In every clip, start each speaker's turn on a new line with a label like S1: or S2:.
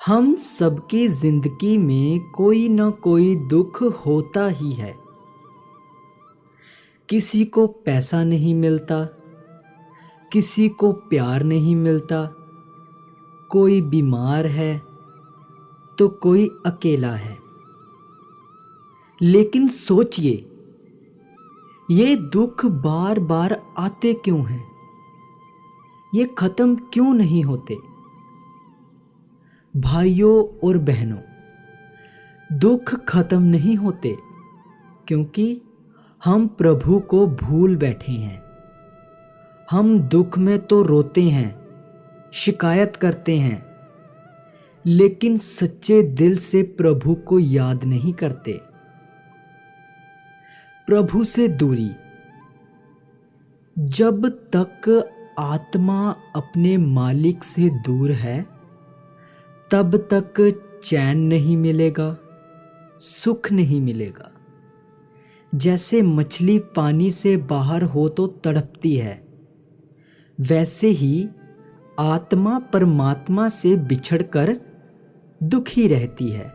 S1: हम सबकी जिंदगी में कोई ना कोई दुख होता ही है। किसी को पैसा नहीं मिलता, किसी को प्यार नहीं मिलता, कोई बीमार है तो कोई अकेला है। लेकिन सोचिए, ये दुख बार बार आते क्यों हैं? ये खत्म क्यों नहीं होते? भाइयों और बहनों, दुख खत्म नहीं होते क्योंकि हम प्रभु को भूल बैठे हैं। हम दुख में तो रोते हैं, शिकायत करते हैं, लेकिन सच्चे दिल से प्रभु को याद नहीं करते। प्रभु से दूरी। जब तक आत्मा अपने मालिक से दूर है, तब तक चैन नहीं मिलेगा, सुख नहीं मिलेगा। जैसे मछली पानी से बाहर हो तो तड़पती है, वैसे ही आत्मा परमात्मा से बिछड़कर दुखी रहती है।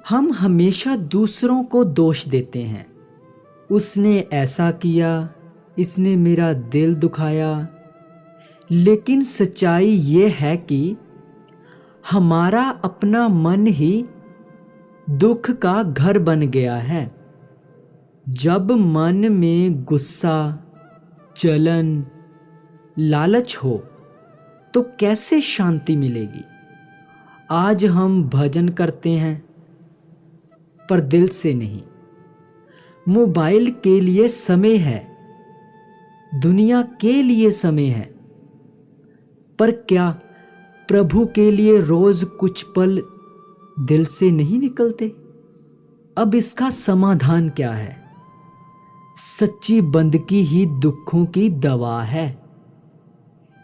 S1: हम हमेशा दूसरों को दोष देते हैं। उसने ऐसा किया, इसने मेरा दिल दुखाया। लेकिन सच्चाई ये है कि हमारा अपना मन ही दुख का घर बन गया है। जब मन में गुस्सा, जलन, लालच हो तो कैसे शांति मिलेगी? आज हम भजन करते हैं पर दिल से नहीं। मोबाइल के लिए समय है, दुनिया के लिए समय है, पर क्या प्रभु के लिए रोज कुछ पल दिल से नहीं निकलते? अब इसका समाधान क्या है? सच्ची बंदगी ही दुखों की दवा है।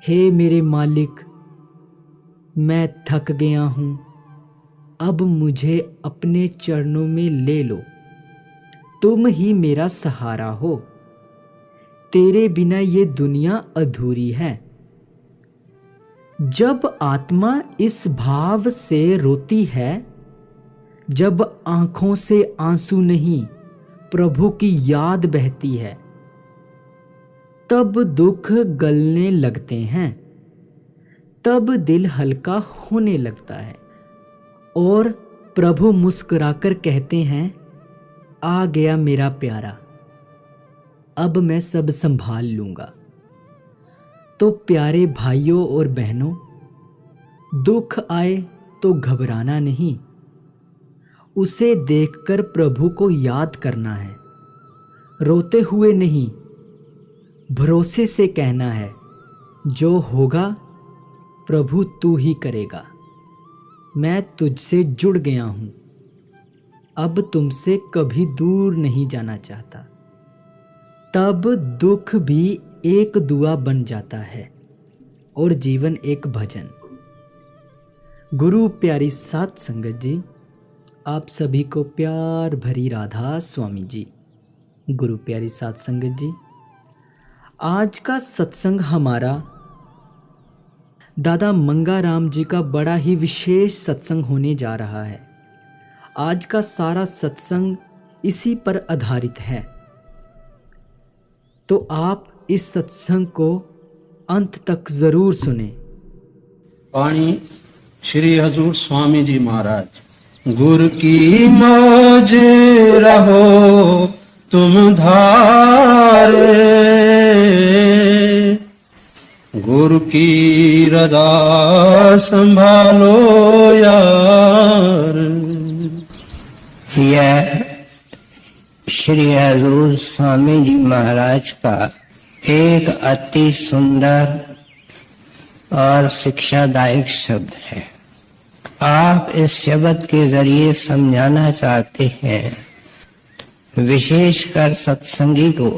S1: हे मेरे मालिक, मैं थक गया हूं, अब मुझे अपने चरणों में ले लो। तुम ही मेरा सहारा हो, तेरे बिना ये दुनिया अधूरी है। जब आत्मा इस भाव से रोती है, जब आंखों से आंसू नहीं प्रभु की याद बहती है, तब दुख गलने लगते हैं, तब दिल हल्का होने लगता है और प्रभु मुस्कुराकर कहते हैं, आ गया मेरा प्यारा, अब मैं सब संभाल लूंगा। तो प्यारे भाइयों और बहनों, दुख आए तो घबराना नहीं, उसे देखकर प्रभु को याद करना है। रोते हुए नहीं, भरोसे से कहना है, जो होगा प्रभु तू ही करेगा। मैं तुझसे जुड़ गया हूं, अब तुमसे कभी दूर नहीं जाना चाहता। तब दुख भी एक दुआ बन जाता है और जीवन एक भजन। गुरु प्यारी सात संगत जी, आप सभी को प्यार भरी राधा स्वामी जी। गुरु प्यारी सात संगत जी, आज का सत्संग हमारा दादा मंगाराम जी का बड़ा ही विशेष सत्संग होने जा रहा है। आज का सारा सत्संग इसी पर आधारित है, तो आप इस सत्संग को अंत तक जरूर सुने।
S2: वाणी श्री हजूर स्वामी जी महाराज। गुर की मौज रहो तुम धारे, गुरु की रजा संभालो यार।
S3: यह श्री हजूर स्वामी जी महाराज का एक अति सुंदर और शिक्षादायक शब्द है। आप इस शब्द के जरिए समझाना चाहते हैं, विशेषकर सत्संगी को,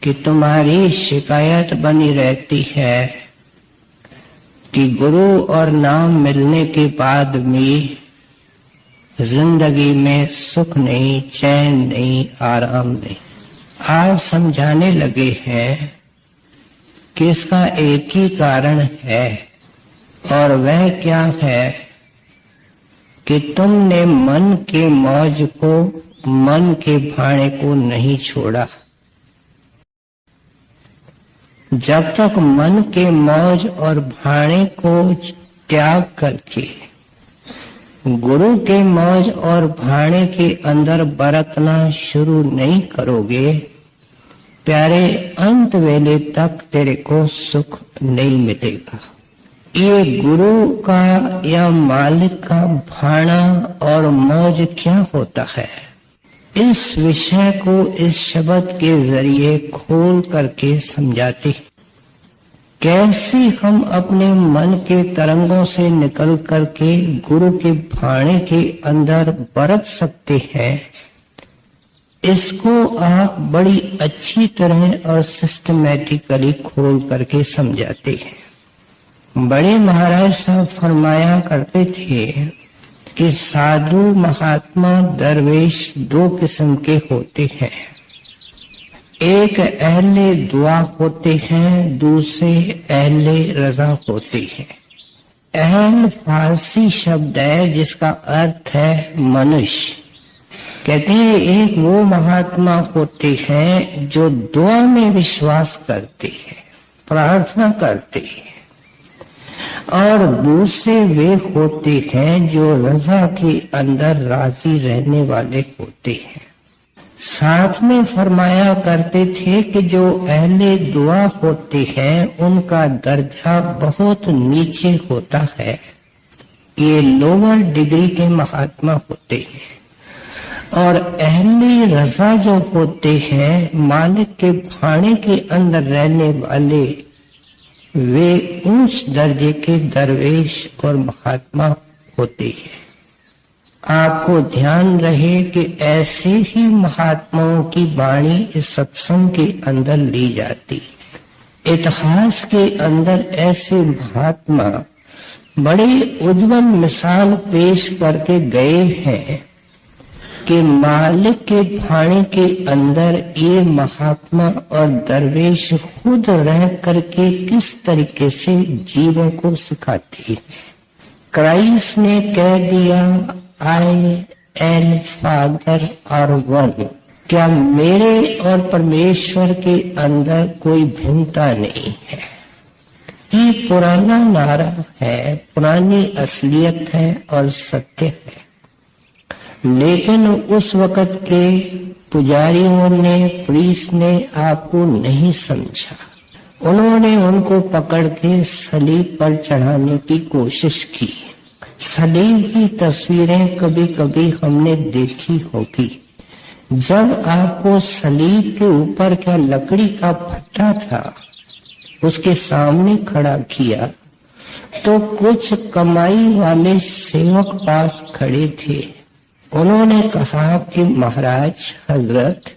S3: कि तुम्हारी शिकायत बनी रहती है कि गुरु और नाम मिलने के बाद भी जिंदगी में सुख नहीं, चैन नहीं, आराम नहीं। आप समझाने लगे हैं कि इसका एक ही कारण है, और वह क्या है कि तुमने मन के मौज को, मन के भाणे को नहीं छोड़ा। जब तक मन के मौज और भाणे को त्याग करके गुरु के मौज और भाणे के अंदर बरतना शुरू नहीं करोगे, प्यारे, अंत वेले तक तेरे को सुख नहीं मिलेगा। ये गुरु का या मालिक का भाणा और मौज क्या होता है, इस विषय को इस शब्द के जरिए खोल करके समझाते। कैसे हम अपने मन के तरंगों से निकल करके गुरु के भाणे के अंदर बरत सकते हैं, इसको आप बड़ी अच्छी तरह और सिस्टमैटिकली खोल करके समझाते हैं। बड़े महाराज साहब फरमाया करते थे कि साधु, महात्मा, दरवेश दो किस्म के होते हैं। एक अहले दुआ होते हैं, दूसरे अहले रजा होते हैं। अहल फारसी शब्द है जिसका अर्थ है मनुष्य। कहते हैं एक वो महात्मा होते हैं जो दुआ में विश्वास करते हैं, प्रार्थना करते हैं, और दूसरे वे होते हैं जो रजा के अंदर राजी रहने वाले होते हैं। साथ में फरमाया करते थे कि जो अहले दुआ होते हैं उनका दर्जा बहुत नीचे होता है, ये लोअर डिग्री के महात्मा होते हैं। और अहले रजा जो होते हैं, मालिक के भाणे के अंदर रहने वाले, वे उच्च दर्जे के दरवेश और महात्मा होते हैं। आपको ध्यान रहे कि ऐसे ही महात्माओं की वाणी इस सत्संग के अंदर ली जाती। इतिहास के अंदर ऐसे महात्मा बड़े उज्जवल मिसाल पेश करके गए हैं कि मालिक के भाणे के अंदर ये महात्मा और दरवेश खुद रह करके किस तरीके से जीवों को सिखाती है। क्राइस्ट ने कह दिया, आई एंड फादर आर वन। क्या मेरे और परमेश्वर के अंदर कोई भिन्नता नहीं है? ये पुराना नारा है, पुरानी असलियत है और सत्य है। लेकिन उस वक़्त के पुजारियों ने, प्रीस्ट ने आपको नहीं समझा। उन्होंने उनको पकड़ के सलीब पर चढ़ाने की कोशिश की। सलीब की तस्वीरें कभी कभी हमने देखी होगी। जब आपको सलीब के ऊपर क्या लकड़ी का फट्टा था, उसके सामने खड़ा किया, तो कुछ कमाई वाले सेवक पास खड़े थे। उन्होंने कहा कि महाराज हजरत,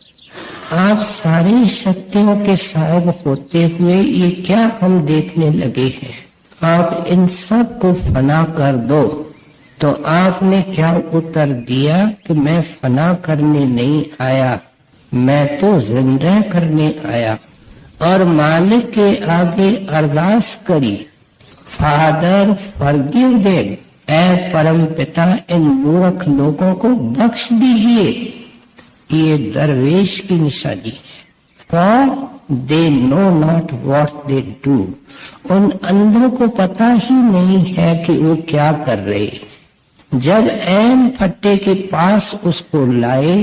S3: आप सारी शक्तियों के साहब होते हुए ये क्या हम देखने लगे हैं? आप इन सब को फना कर दो। तो आपने क्या उत्तर दिया कि मैं फना करने नहीं आया, मैं तो जिंदा करने आया। और मालिक के आगे अरदास करी, फादर फॉरगिव देम, ऐ परम पिता इन मूर्ख लोगों को बख्श दीजिए। ये दरवेश की निशानी है। For they know not what they do. उन अंधों को पता ही नहीं है कि वो क्या कर रहे। जब ऐन फट्टे के पास उसको लाए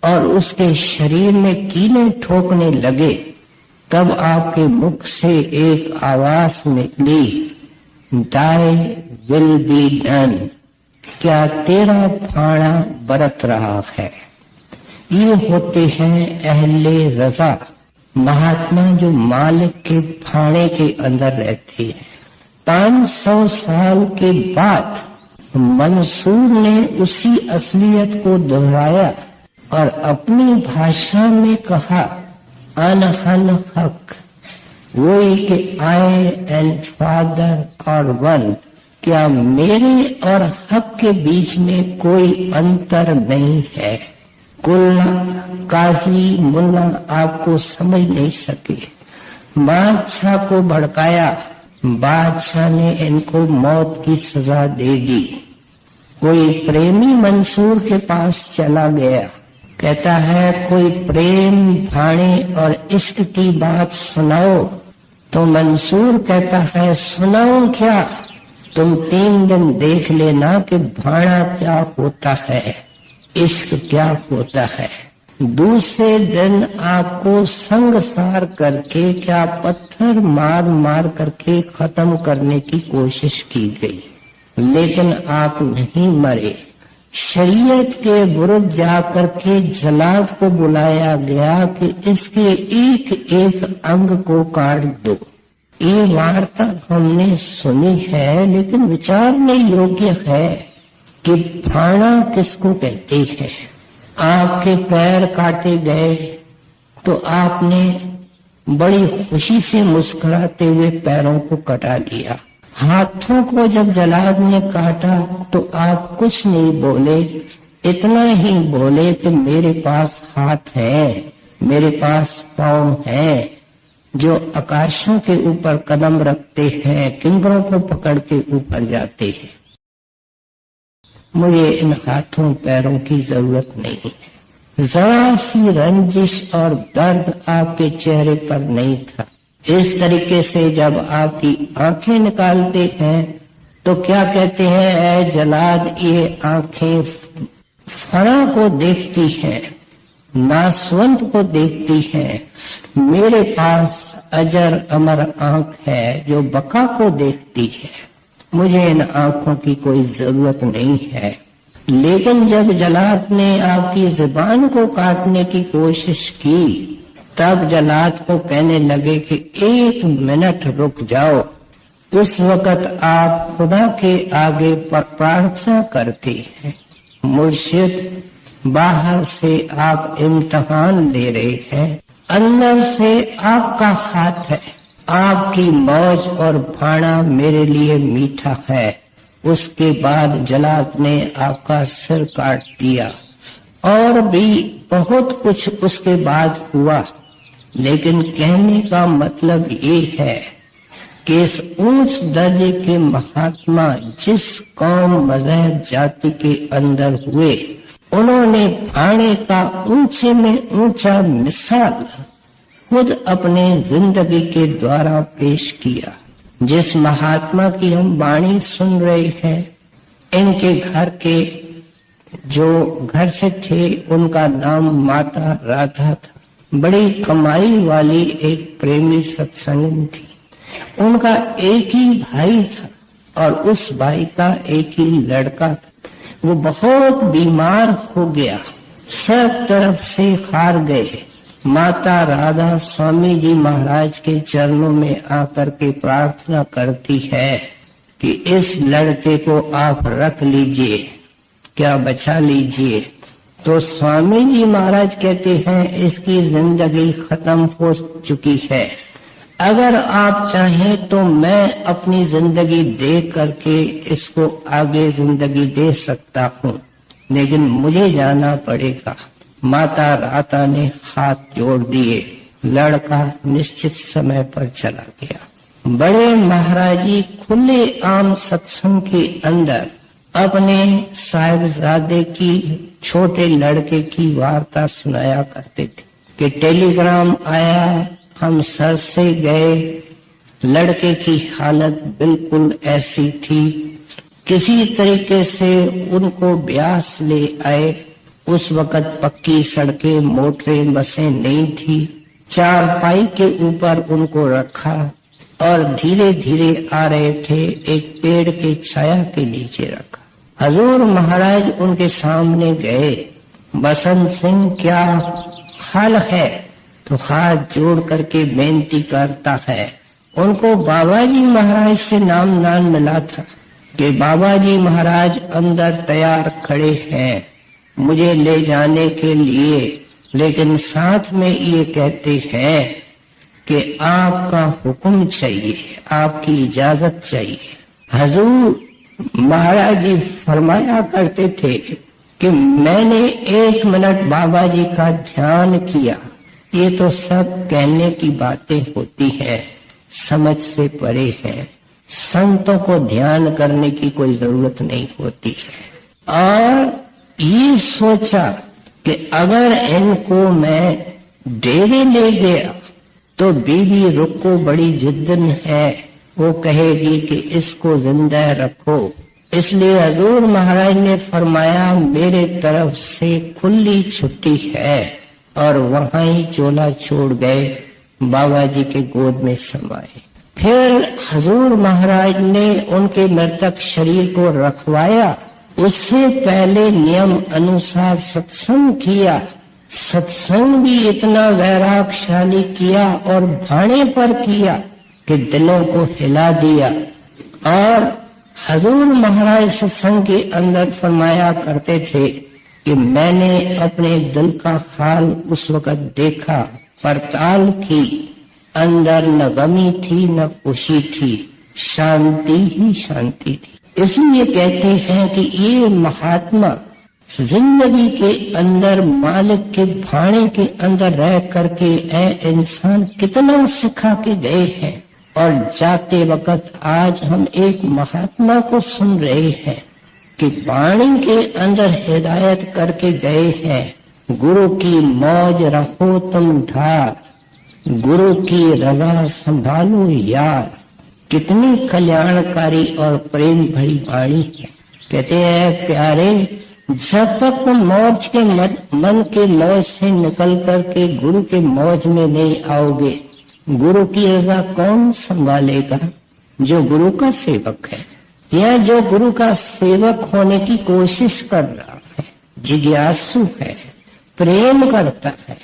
S3: और उसके शरीर में कीलें ठोकने लगे, तब आपके मुख से एक आवाज निकली, दाई विल बी डन। क्या तेरा भाणा बरत रहा है? ये होते हैं अहले रजा, महात्मा जो मालिक के भाणे के अंदर रहते हैं। 500 साल के बाद मंसूर ने उसी असलियत को दोहराया और अपनी भाषा में कहा, अनहन हक, वही कि आई एंड फादर और वन। क्या मेरे और हक के बीच में कोई अंतर नहीं है? कुल्ला काजी मुल्ला आपको समझ नहीं सके। बादशाह को भड़काया, बादशाह ने इनको मौत की सजा दे दी। कोई प्रेमी मंसूर के पास चला गया, कहता है कोई प्रेम भाणे और इश्क की बात सुनाओ। तो मंसूर कहता है सुनाओ क्या, तुम 3 दिन देख लेना कि भाणा क्या होता है, इश्क क्या होता है। दूसरे दिन आपको संगसार करके क्या पत्थर मार मार करके खत्म करने की कोशिश की गई, लेकिन आप नहीं मरे। शरीयत के विरुद्ध जाकर के जलाद को बुलाया गया कि इसके एक एक अंग को काट दो। ये वार्ता हमने सुनी है, लेकिन विचारने योग्य है कि भाणा किसको कहते हैं। आपके पैर काटे गए तो आपने बड़ी खुशी से मुस्कुराते हुए पैरों को कटा दिया। हाथों को जब जलाद ने काटा तो आप कुछ नहीं बोले, इतना ही बोले कि मेरे पास हाथ है, मेरे पास पाँव है, जो आकाशों के ऊपर कदम रखते हैं, किंकरों को पकड़ के ऊपर जाते हैं। मुझे इन हाथों पैरों की जरूरत नहीं है। जरा सी रंजिश और दर्द आपके चेहरे पर नहीं था। इस तरीके से जब आपकी आंखें निकालते हैं तो क्या कहते हैं, ऐ जलाद ये आंखें फना को देखती हैं, नासवंत को देखती हैं। मेरे पास अजर अमर आंख है जो बका को देखती है। मुझे इन आंखों की कोई जरूरत नहीं है। लेकिन जब जलाद ने आपकी जुबान को काटने की कोशिश की, तब जलाद को कहने लगे कि 1 मिनट रुक जाओ। उस वक्त आप खुदा के आगे पर प्रार्थना करते हैं, मुर्शिद बाहर से आप इम्तिहान ले रहे हैं, अंदर से आपका हाथ है, आपकी मौज और भाणा मेरे लिए मीठा है। उसके बाद जलाद ने आपका सिर काट दिया और भी बहुत कुछ उसके बाद हुआ। लेकिन कहने का मतलब ये है कि इस ऊंच दर्जे के महात्मा जिस कौम मजहब जाति के अंदर हुए, उन्होंने भाणे का ऊंचे में ऊंचा मिसाल खुद अपने जिंदगी के द्वारा पेश किया। जिस महात्मा की हम वाणी सुन रहे हैं, इनके घर के जो घर से थे उनका नाम माता राधा था। बड़ी कमाई वाली एक प्रेमी सत्संग थी। उनका एक ही भाई था और उस भाई का एक ही लड़का था। वो बहुत बीमार हो गया, सब तरफ से हार गए। माता राधा स्वामी जी महाराज के चरणों में आकर के प्रार्थना करती है कि इस लड़के को आप रख लीजिए, क्या बचा लीजिए। तो स्वामी जी महाराज कहते हैं इसकी जिंदगी खत्म हो चुकी है, अगर आप चाहें तो मैं अपनी जिंदगी दे करके इसको आगे जिंदगी दे सकता हूँ, लेकिन मुझे जाना पड़ेगा। माता राधा ने हाथ जोड़ दिए, लड़का निश्चित समय पर चला गया। बड़े महाराजी खुले आम सत्संग के अंदर अपने साहिबजादे की छोटे लड़के की वार्ता सुनाया करते थे कि टेलीग्राम आया, हम सर से गए, लड़के की हालत बिल्कुल ऐसी थी, किसी तरीके से उनको ब्यास ले आए। उस वक्त पक्की सड़कें, मोटरें, बसें नहीं थी। चारपाई के ऊपर उनको रखा और धीरे धीरे आ रहे थे, एक पेड़ के छाया के नीचे रखा। हजूर महाराज उनके सामने गए, बसंत सिंह क्या हाल है? तो हाथ जोड़ करके बेनती करता है। उनको बाबा जी महाराज से नाम मिला था कि बाबा जी महाराज अंदर तैयार खड़े हैं मुझे ले जाने के लिए, लेकिन साथ में ये कहते हैं कि आपका हुक्म चाहिए, आपकी इजाजत चाहिए। हजूर महाराज जी फरमाया करते थे कि मैंने 1 मिनट बाबा जी का ध्यान किया। ये तो सब कहने की बातें होती है, समझ से परे है। संतों को ध्यान करने की कोई जरूरत नहीं होती है। और ये सोचा कि अगर इनको मैं डेरे ले गया तो बीवी रुको बड़ी जिद्दन है, वो कहेगी कि इसको जिंदा रखो। इसलिए हजूर महाराज ने फरमाया मेरे तरफ से खुली छुट्टी है, और वहां ही चोला छोड़ गए, बाबा जी के गोद में समाये। फिर हजूर महाराज ने उनके मृतक शरीर को रखवाया। उससे पहले नियम अनुसार सत्संग किया। सत्संग भी इतना वैरागशाली किया और भाने पर किया कि दिलों को हिला दिया। और हजूर महाराज सत्संग के अंदर फरमाया करते थे कि मैंने अपने दिल का हाल उस वक्त देखा, पड़ताल की, अंदर न गमी थी न खुशी थी, शांति ही शांति थी। इसलिए कहते हैं कि ये महात्मा जिंदगी के अंदर मालिक के भाने के अंदर रह करके इंसान कितना सिखा के गए हैं। और जाते वक्त आज हम एक महात्मा को सुन रहे हैं कि वाणी के अंदर हिदायत करके गए हैं, गुरु की मौज रखो तुम ढार, गुरु की रजा संभालो यार। कितनी कल्याणकारी और प्रेम भरी वाणी है। कहते हैं प्यारे, जब तक तुम मौज के मन के मौज से निकल करके गुरु के मौज में नहीं आओगे, गुरु की रजा कौन संभालेगा? जो गुरु का सेवक है या जो गुरु का सेवक होने की कोशिश कर रहा है, जिज्ञासु है, प्रेम करता है,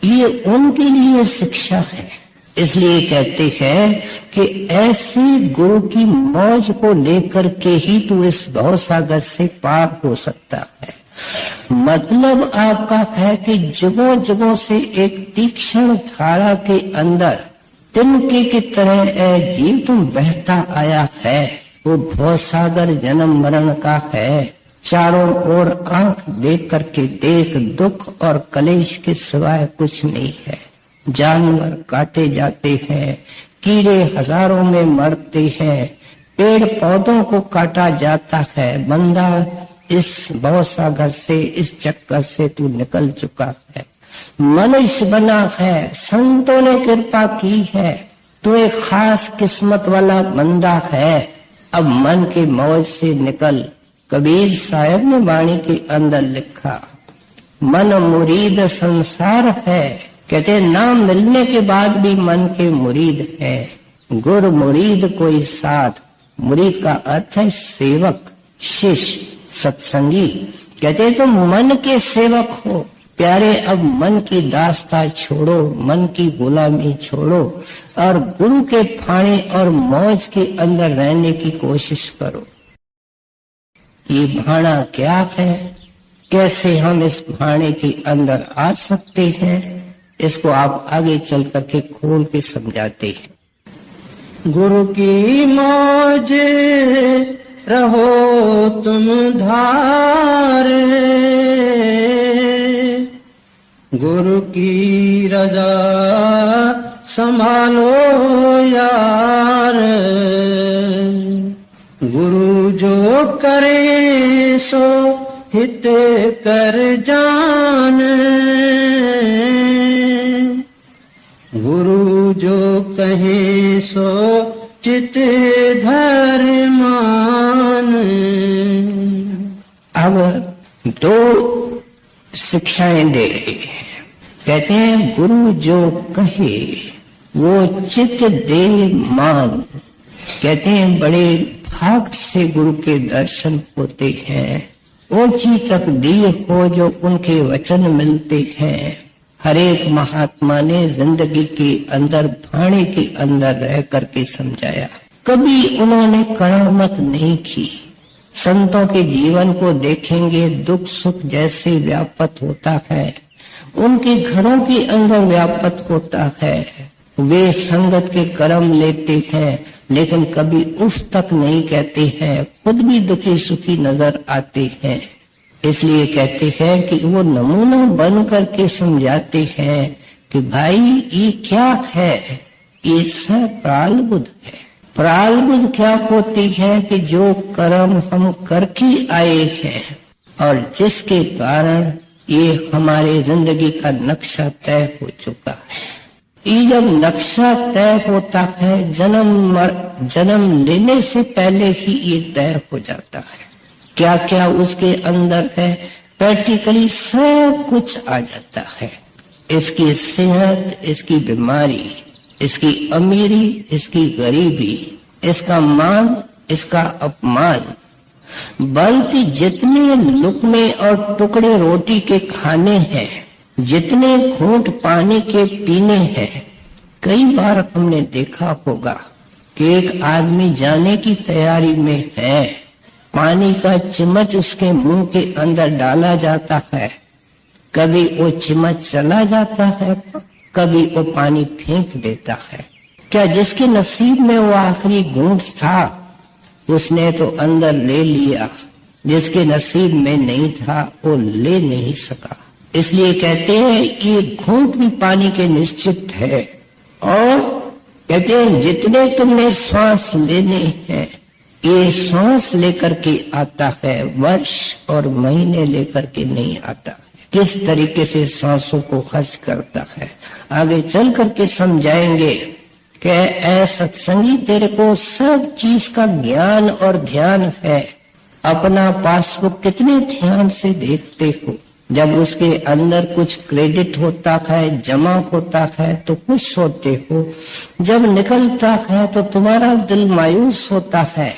S3: ये उनके लिए शिक्षा है। इसलिए कहते हैं कि ऐसे गुरु की मौज को लेकर के ही तू इस भवसागर से पार हो सकता है। मतलब आपका है कि जुगों जुगों से एक तीक्ष्ण धारा के अंदर तिनके की तरह जीव तुम बहता आया है। वो भवसागर जन्म मरण का है। चारों ओर आंख देख करके देख, दुख और कलेश के सिवाय कुछ नहीं है। जानवर काटे जाते हैं, कीड़े हजारों में मरते हैं, पेड़ पौधों को काटा जाता है। बंदा इस भवसागर से, इस चक्कर से तू निकल चुका है। मनुष्य बना है, संतों ने कृपा की है, तो एक खास किस्मत वाला बंदा है। अब मन के मौज से निकल। कबीर साहब ने वाणी के अंदर लिखा, मन मुरीद संसार है। कहते नाम मिलने के बाद भी मन के मुरीद है। गुर मुरीद कोई साथ, मुरीद का अर्थ है सेवक, शिष्य, सत्संगी। कहते तुम मन के सेवक हो। प्यारे, अब मन की दास्ता छोड़ो, मन की गुलामी छोड़ो और गुरु के फाने और मौज के अंदर रहने की कोशिश करो। ये भाना क्या है, कैसे हम इस भाने के अंदर आ सकते हैं, इसको आप आगे चल करके खोल के समझाते हैं।
S2: गुरु की मौज रहो तुम धार, गुरु की रजा संभालो यार। गुरु जो करे सो हित कर जान, गुरु जो कहे सो चित धर मान।
S3: अब दो शिक्षाएं दे रहे हैं। कहते हैं गुरु जो कहे वो चित दे मान। कहते हैं बड़े भाग से गुरु के दर्शन होते हैं, ऊंची तकदीर हो जो उनके वचन मिलते हैं। हर एक महात्मा ने जिंदगी के अंदर भाने के अंदर रह करके समझाया। कभी उन्होंने करामत नहीं की। संतों के जीवन को देखेंगे, दुख सुख जैसे व्यापत होता है, उनके घरों के अंदर व्यापत होता है। वे संगत के कर्म लेते हैं, लेकिन कभी उफ तक नहीं कहते हैं, खुद भी दुखी सुखी नजर आते हैं। इसलिए कहते हैं कि वो नमूना बन करके समझाते हैं कि भाई ये क्या है, ये सब प्रालबुद्ध है। प्रारब्ध क्या होती है कि जो कर्म हम करके आए हैं और जिसके कारण ये हमारे जिंदगी का नक्शा तय हो चुका है। ये जब नक्शा तय होता है जन्म लेने से पहले ही ये तय हो जाता है। क्या क्या उसके अंदर है प्रैक्टिकली सब कुछ आ जाता है। इसकी सेहत, इसकी बीमारी, इसकी अमीरी, इसकी गरीबी, इसका मान, इसका अपमान, बल्कि जितने लुकमे और टुकड़े रोटी के खाने हैं, जितने घूंट पानी के पीने हैं। कई बार हमने देखा होगा कि एक आदमी जाने की तैयारी में है, पानी का चिमच उसके मुंह के अंदर डाला जाता है, कभी वो चिमच चला जाता है, कभी वो पानी फेंक देता है। क्या जिसके नसीब में वो आखिरी घूंट था उसने तो अंदर ले लिया, जिसके नसीब में नहीं था वो ले नहीं सका। इसलिए कहते हैं ये घूंट भी पानी के निश्चित है। और कहते हैं जितने तुमने श्वास लेने हैं, ये श्वास लेकर के आता है, वर्ष और महीने लेकर के नहीं आता। किस तरीके से श्वासों को खर्च करता है आगे चल करके समझाएंगे कि ऐ सत्संगी तेरे को सब चीज का ज्ञान और ध्यान है। अपना पासबुक कितने ध्यान से देखते हो। जब उसके अंदर कुछ क्रेडिट होता है, जमा होता है तो खुश होते हो, जब निकलता है तो तुम्हारा दिल मायूस होता है।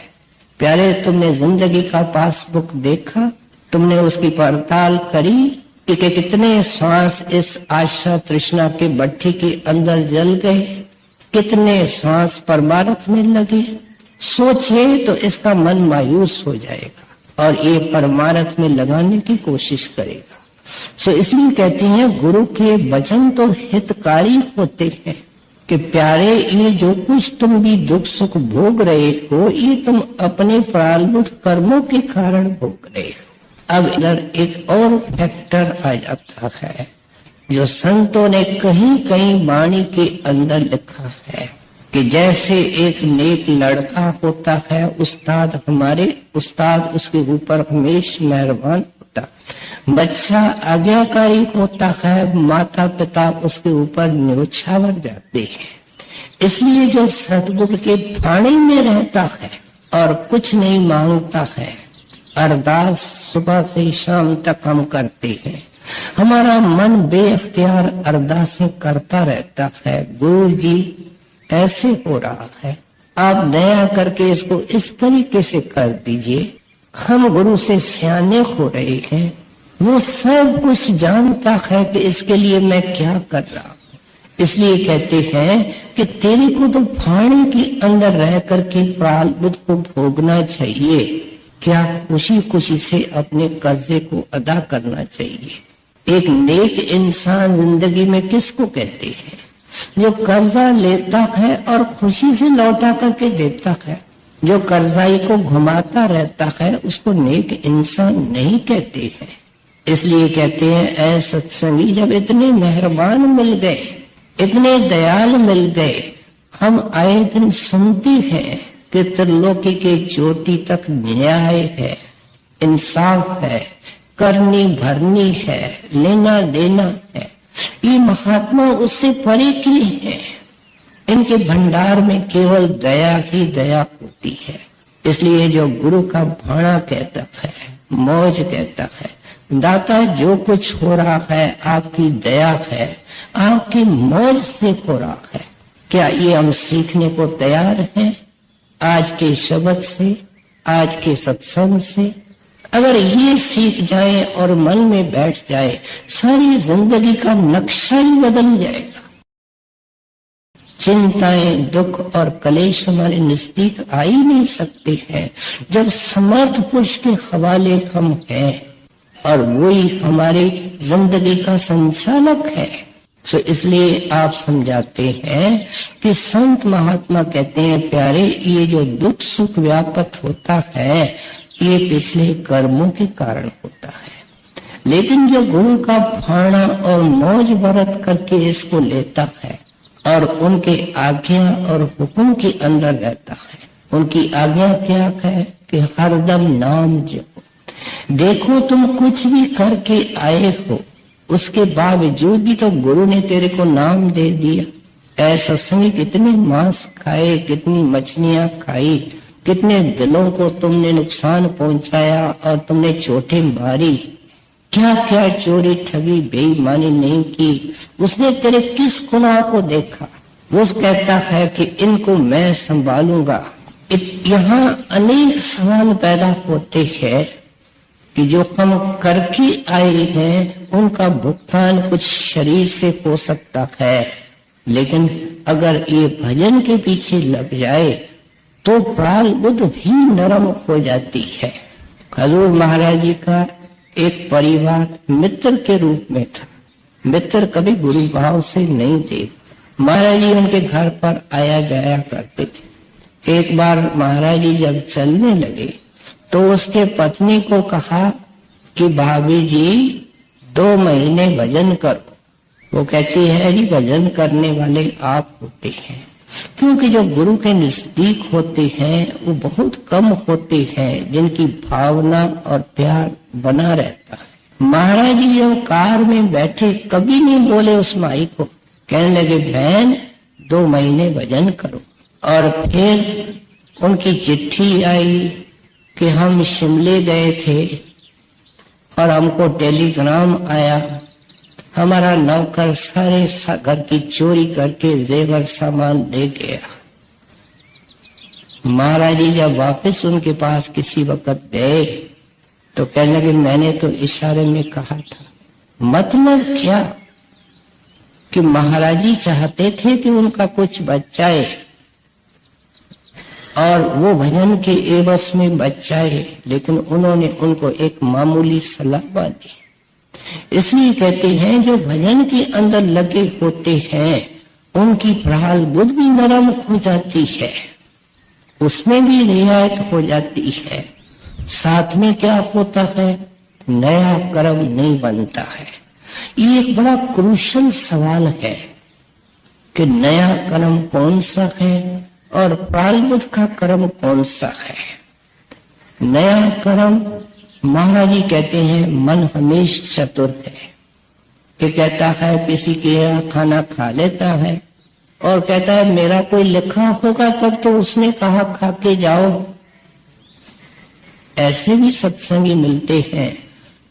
S3: प्यारे, तुमने जिंदगी का पासबुक देखा, तुमने उसकी पड़ताल करी कि कितने श्वास इस आशा तृष्णा के भट्ठी के अंदर जल गए, कितने श्वास परमार्थ में लगे। सोचे तो इसका मन मायूस हो जाएगा और ये परमार्थ में लगाने की कोशिश करेगा। सो इसलिए कहते हैं गुरु के वचन तो हितकारी होते हैं कि प्यारे, ये जो कुछ तुम भी दुख सुख भोग रहे हो, ये तुम अपने प्रारब्ध कर्मों के कारण भोग रहे हो। अब इधर एक और फैक्टर आ जाता है जो संतों ने कहीं कहीं वाणी के अंदर लिखा है कि जैसे एक नेक लड़का होता है, उस्ताद, हमारे उस्ताद उसके ऊपर हमेशा मेहरबान होता, बच्चा आज्ञाकारी होता है, माता पिता उसके ऊपर न्योछावर जाते हैं। इसलिए जो सतगुरु के फाड़े में रहता है और कुछ नहीं मांगता है, अरदास सुबह से शाम तक हम करते हैं, हमारा मन बेअख्तियार अरदासें करता रहता है। गुरु जी ऐसे हो रहा है, आप दया करके इसको इस तरीके से कर दीजिए। हम गुरु से सियाने हो रहे हैं, वो सब कुछ जानता है कि इसके लिए मैं क्या कर रहा हूँ। इसलिए कहते हैं कि तेरे को तो फाड़े के अंदर रह करके प्रारब्ध को भोगना चाहिए, क्या खुशी खुशी से अपने कर्जे को अदा करना चाहिए। एक नेक इंसान जिंदगी में किसको कहते हैं? जो कर्जा लेता है और खुशी से लौटा करके देता है। जो कर्जाई को घुमाता रहता है उसको नेक इंसान नहीं कहते हैं। इसलिए कहते हैं ऐ सत्संगी, जब इतने मेहरबान मिल गए, इतने दयाल मिल गए, हम आए दिन सुनते हैं कि त्रिलोकी के चोटी तक न्याय है, इंसाफ है, करनी भरनी है, लेना देना है। ये महात्मा उससे परे की है। इनके भंडार में केवल दया ही दया होती है। इसलिए जो गुरु का भाणा कहता है, मौज कहता है, दाता जो कुछ हो रहा है आपकी दया है, आपकी मौज से हो रहा है। क्या ये हम सीखने को तैयार हैं? आज के शब्द से, आज के सत्संग से अगर ये सीख जाए और मन में बैठ जाए, सारी जिंदगी का नक्शा ही बदल जाएगा। चिंताएं, दुख और कलेश हमारे नजदीक आ ही नहीं सकते हैं जब समर्थ पुरुष के हवाले हम हैं और वही हमारी जिंदगी का संचालक है। तो इसलिए आप समझाते हैं कि संत महात्मा कहते हैं प्यारे, ये जो दुख सुख व्यापक होता है ये पिछले कर्मों के कारण होता है। लेकिन जो गुरु का फाड़ा और मौज बरत करके इसको लेता है, और उनके आज्ञा और हुक्म के अंदर रहता है। उनकी आज्ञा क्या है कि हरदम नाम जपो। देखो तुम कुछ भी करके आए हो, उसके बावजूद भी तो गुरु ने तेरे को नाम दे दिया। ऐसा सत्संगी कितने मांस खाए, कितनी मछलियां खाई, कितने दिलों को तुमने नुकसान पहुंचाया और तुमने चोटें मारी, क्या क्या चोरी ठगी बेईमानी नहीं की। उसने तेरे किस गुनाह को देखा? वो कहता है कि इनको मैं संभालूंगा। यहाँ अनेक सवाल पैदा होते हैं कि जो हम करके आए हैं उनका भुगतान कुछ शरीर से हो सकता है, लेकिन अगर ये भजन के पीछे लग जाए तो प्रारब्ध भी नरम हो जाती है। हजूर महाराज जी का एक परिवार मित्र के रूप में था। मित्र कभी गुरु भाव से नहीं थे। महाराज जी उनके घर पर आया जाया करते थे। एक बार महाराज जी जब चलने लगे तो उसके पत्नी को कहा कि भाभी जी 2 महीने भजन करो। वो कहती है जी भजन करने वाले आप होते हैं, क्योंकि जो गुरु के नजदीक होते हैं वो बहुत कम होते हैं जिनकी भावना और प्यार बना रहता है। महाराज जी जब कार में बैठे कभी नहीं बोले उस माई को। कहने लगे बहन 2 महीने भजन करो। और फिर उनकी चिट्ठी आई कि हम शिमले गए थे और हमको टेलीग्राम आया, हमारा नौकर सारे घर की चोरी करके जेवर सामान ले गया। महाराज जी जब वापस उनके पास किसी वक्त गए तो कहने लगे मैंने तो इशारे में कहा था। मतलब क्या कि महाराज जी चाहते थे कि उनका कुछ बच जाए और वो भजन के एवज में बच जाए, लेकिन उन्होंने उनको एक मामूली सलाह दी। इसलिए कहते हैं जो भजन के अंदर लगे होते हैं उनकी प्रारब्ध भी नरम हो जाती है, उसमें भी रियायत हो जाती है। साथ में क्या होता है, नया कर्म नहीं बनता है। ये एक बड़ा क्रूशल सवाल है कि नया कर्म कौन सा है और प्रारब्ध का कर्म कौन सा है। नया कर्म महाराज जी कहते हैं मन हमेश चतुर है कि कहता है किसी के यहाँ खाना खा लेता है और कहता है मेरा कोई लिखा होगा तब तो उसने कहा खा के जाओ। ऐसे भी सत्संगी मिलते हैं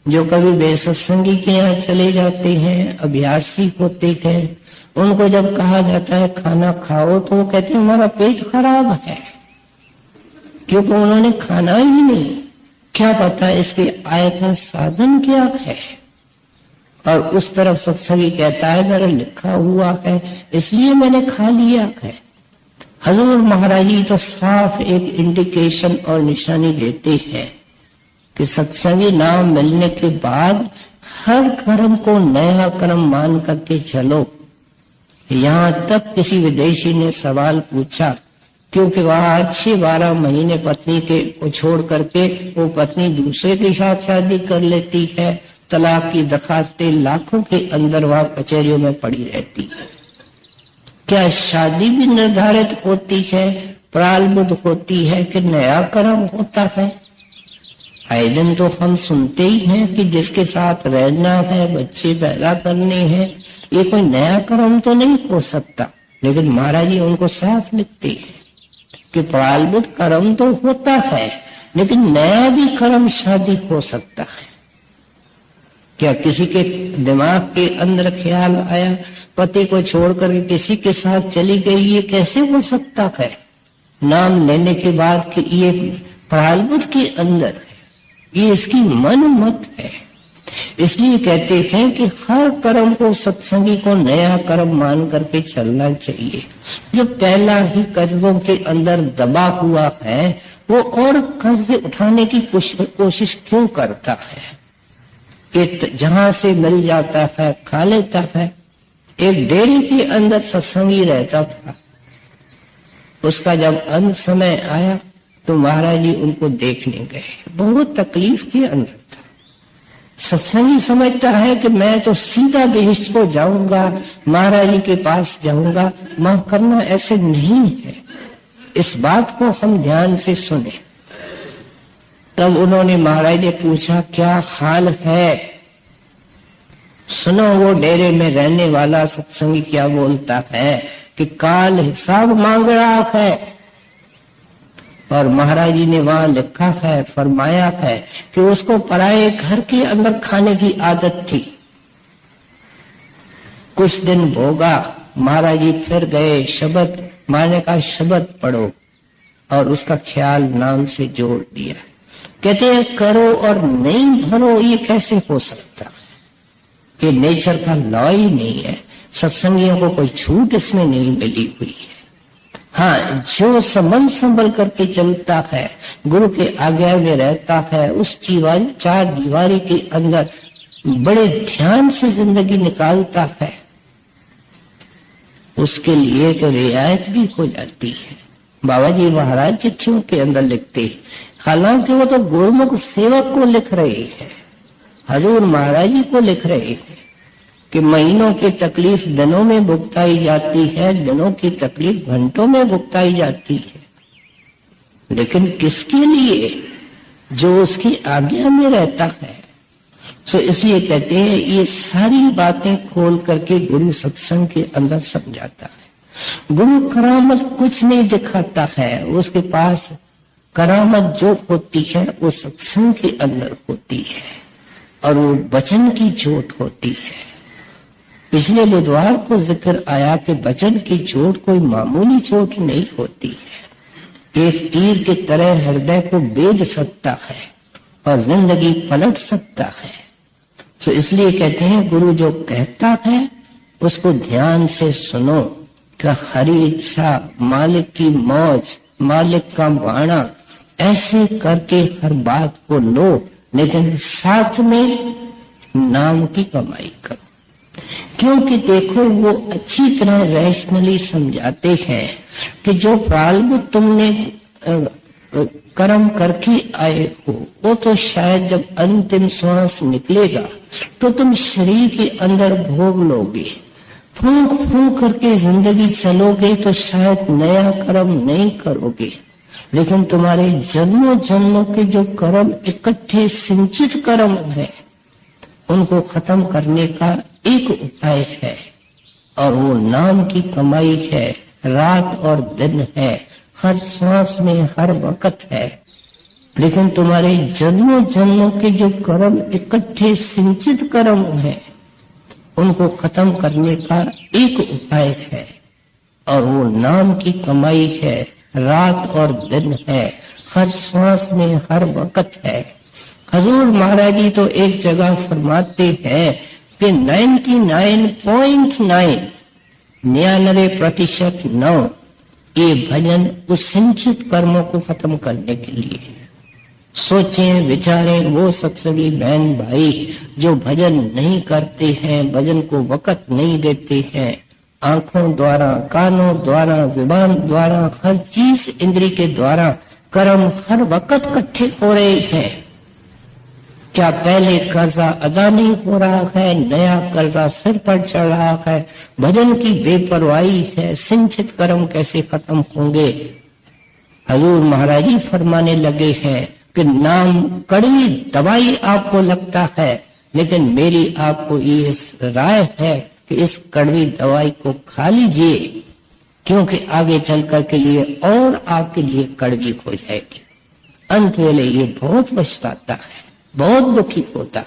S3: जो कभी बेसत्संगी के यहाँ चले जाते हैं, अभ्यासी होते हैं। उनको जब कहा जाता है खाना खाओ तो वो कहते हैं हमारा पेट खराब है, क्योंकि उन्होंने खाना ही नहीं। क्या पता इसके आय का साधन क्या है। और उस तरफ सत्संगी कहता है मेरा लिखा हुआ है इसलिए मैंने खा लिया है। हजूर महाराज जी तो साफ एक इंडिकेशन और निशानी देते हैं कि सत्संगी नाम मिलने के बाद हर कर्म को नया कर्म मान करके चलो। यहाँ तक किसी विदेशी ने सवाल पूछा, क्योंकि वहां अच्छे 12 महीने पत्नी के को छोड़ करके वो पत्नी दूसरे के साथ शादी कर लेती है। तलाक की दरखास्तें लाखों के अंदर वहां कचहरियों में पड़ी रहती है। क्या शादी भी निर्धारित होती है, प्रारब्ध होती है कि नया कर्म होता है? आए दिन तो हम सुनते ही हैं कि जिसके साथ रहना है, बच्चे पैदा करने हैं, ये कोई नया कर्म तो नहीं हो सकता। लेकिन महाराज जी उनको साफ लिखते हैं कि प्रारब्ध कर्म तो होता है लेकिन नया भी कर्म शादी हो सकता है। क्या किसी के दिमाग के अंदर ख्याल आया पति को छोड़कर किसी के साथ चली गई, ये कैसे हो सकता है? नाम लेने के बाद कि ये प्रारब्ध के अंदर है, ये इसकी मन मत है। इसलिए कहते हैं कि हर कर्म को सत्संगी को नया कर्म मान करके चलना चाहिए। जो पहला ही कर्जों के अंदर दबा हुआ है वो और कर्ज उठाने की कोशिश क्यों करता है कि जहां से मिल जाता है खा लेता है। एक डेरे के अंदर सत्संगी रहता था, उसका जब अंत समय आया तो महाराज जी उनको देखने गए। बहुत तकलीफ के अंदर था, सत्संगी समझता है कि मैं तो सीधा बेहिश्त को जाऊंगा, महाराज जी के पास जाऊंगा। माफ करना, ऐसे नहीं है। इस बात को हम ध्यान से सुने। तब उन्होंने, महाराज ने पूछा, क्या हाल है? सुनो, वो डेरे में रहने वाला सत्संगी क्या बोलता है कि काल हिसाब मांग रहा है। और महाराज जी ने वहां लिखा है, फरमाया है कि उसको पराये घर के अंदर खाने की आदत थी। कुछ दिन भोगा, महाराज जी फिर गए, शब्द मारने का शब्द पढ़ो, और उसका ख्याल नाम से जोड़ दिया। कहते हैं करो और नहीं भरो, ये कैसे हो सकता है? ये नेचर का लॉ ही नहीं है। सत्संगियों को कोई छूट इसमें नहीं मिली हुई है। हाँ, जो संभल करके चलता है, गुरु के आज्ञा में रहता है, उस चार दीवारी के अंदर बड़े ध्यान से जिंदगी निकालता है, उसके लिए तो रियायत भी हो जाती है। बाबा जी महाराज चिट्ठियों के अंदर लिखते, हालांकि वो तो गुरुमुख सेवक को लिख रहे हैं, हजूर महाराज जी को लिख रहे हैं कि महीनों की तकलीफ दिनों में भुगताई जाती है, दिनों की तकलीफ घंटों में भुगताई जाती है, लेकिन किसके लिए? जो उसकी आज्ञा में रहता है। तो इसलिए कहते हैं ये सारी बातें खोल करके गुरु सत्संग के अंदर समझाता है। गुरु करामत कुछ नहीं दिखाता है, उसके पास करामत जो होती है वो सत्संग के अंदर होती है, और वो वचन की चोट होती है। पिछले बुधवार को जिक्र आया कि वचन की चोट कोई मामूली चोट नहीं होती है, एक तीर की तरह हृदय को बेध सकता है और जिंदगी पलट सकता है। तो इसलिए कहते हैं गुरु जो कहता है उसको ध्यान से सुनो, कि हरी इच्छा, मालिक की मौज, मालिक का वाणा, ऐसे करके हर बात को लो, लेकिन साथ में नाम की कमाई करो। क्योंकि देखो वो अच्छी तरह रैशनली समझाते हैं कि जो प्रारब्ध तुमने कर्म करके आए हो, वो तो शायद जब अंतिम श्वास निकलेगा तो तुम शरीर के अंदर भोग लोगे। फूंक फूंक करके जिंदगी चलोगे तो शायद नया कर्म नहीं करोगे, लेकिन तुम्हारे जन्मों जन्मों के जो कर्म इकट्ठे संचित कर्म है, उनको खत्म करने का एक उपाय है, और वो नाम की कमाई है। रात और दिन है, हर श्वास में, हर वक्त है, लेकिन तुम्हारे जन्मों जन्मों के जो कर्म इकट्ठे संचित कर्म है, उनको खत्म करने का एक उपाय है, और वो नाम की कमाई है। रात और दिन है, हर श्वास में, हर वक्त है। हजूर महाराज जी तो एक जगह फरमाते हैं कि 99.9% ये भजन उस संचित कर्मों को खत्म करने के लिए। सोचें विचारें, वो सत्संगी बहन भाई जो भजन नहीं करते हैं, भजन को वक्त नहीं देते हैं, आंखों द्वारा, कानों द्वारा, जुबान द्वारा, हर चीज इंद्री के द्वारा कर्म हर वक्त इकट्ठे हो रहे हैं। क्या पहले कर्जा अदा नहीं हो रहा है, नया कर्जा सिर पर चढ़ रहा है, भजन की बेपरवाही है, संचित कर्म कैसे खत्म होंगे? हजूर महाराज जी फरमाने लगे हैं कि नाम कड़वी दवाई आपको लगता है, लेकिन मेरी आपको ये राय है कि इस कड़वी दवाई को खा लीजिए, क्योंकि आगे चल कर के लिए और आपके लिए कड़वी हो जाएगी। अंत वेले ये बहुत पछताता है, बहुत दुखी होता है,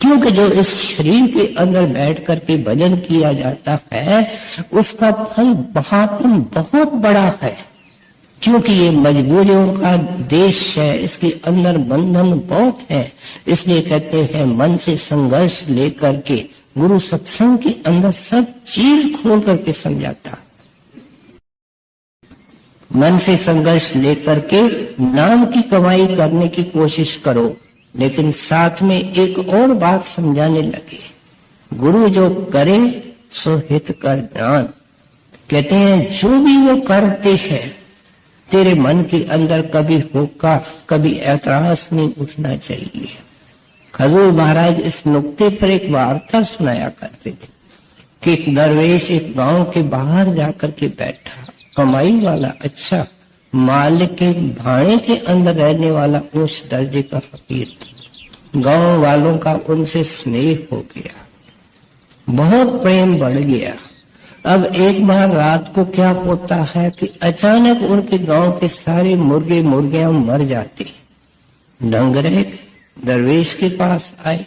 S3: क्योंकि जो इस शरीर के अंदर बैठ करके भजन किया जाता है उसका फल बहापन बहुत बड़ा है, क्योंकि ये मजबूरियों का देश है, इसके अंदर बंधन बहुत है। इसलिए कहते हैं मन से संघर्ष लेकर के गुरु सत्संग के अंदर सब चीज खोल करके समझाता। मन से संघर्ष लेकर के नाम की कमाई करने की कोशिश करो, लेकिन साथ में एक और बात समझाने लगे, गुरु जो करे सो हित कर जान। कहते हैं जो भी वो करते हैं तेरे मन के अंदर कभी होका, कभी ऐतराज नहीं उठना चाहिए। हजूर महाराज इस नुक्ते पर एक वार्ता सुनाया करते थे कि एक दरवेश एक गांव के बाहर जाकर के बैठा, कमाई वाला अच्छा माल के भाड़े के अंदर रहने वाला उस दर्जे का फकीर था। गांव वालों का उनसे स्नेह हो गया, बहुत प्रेम बढ़ गया। अब एक बार रात को क्या होता है कि अचानक उनके गांव के सारे मुर्गे मुर्गियां मर जाते। दंग रह गए, दरवेश के पास आए।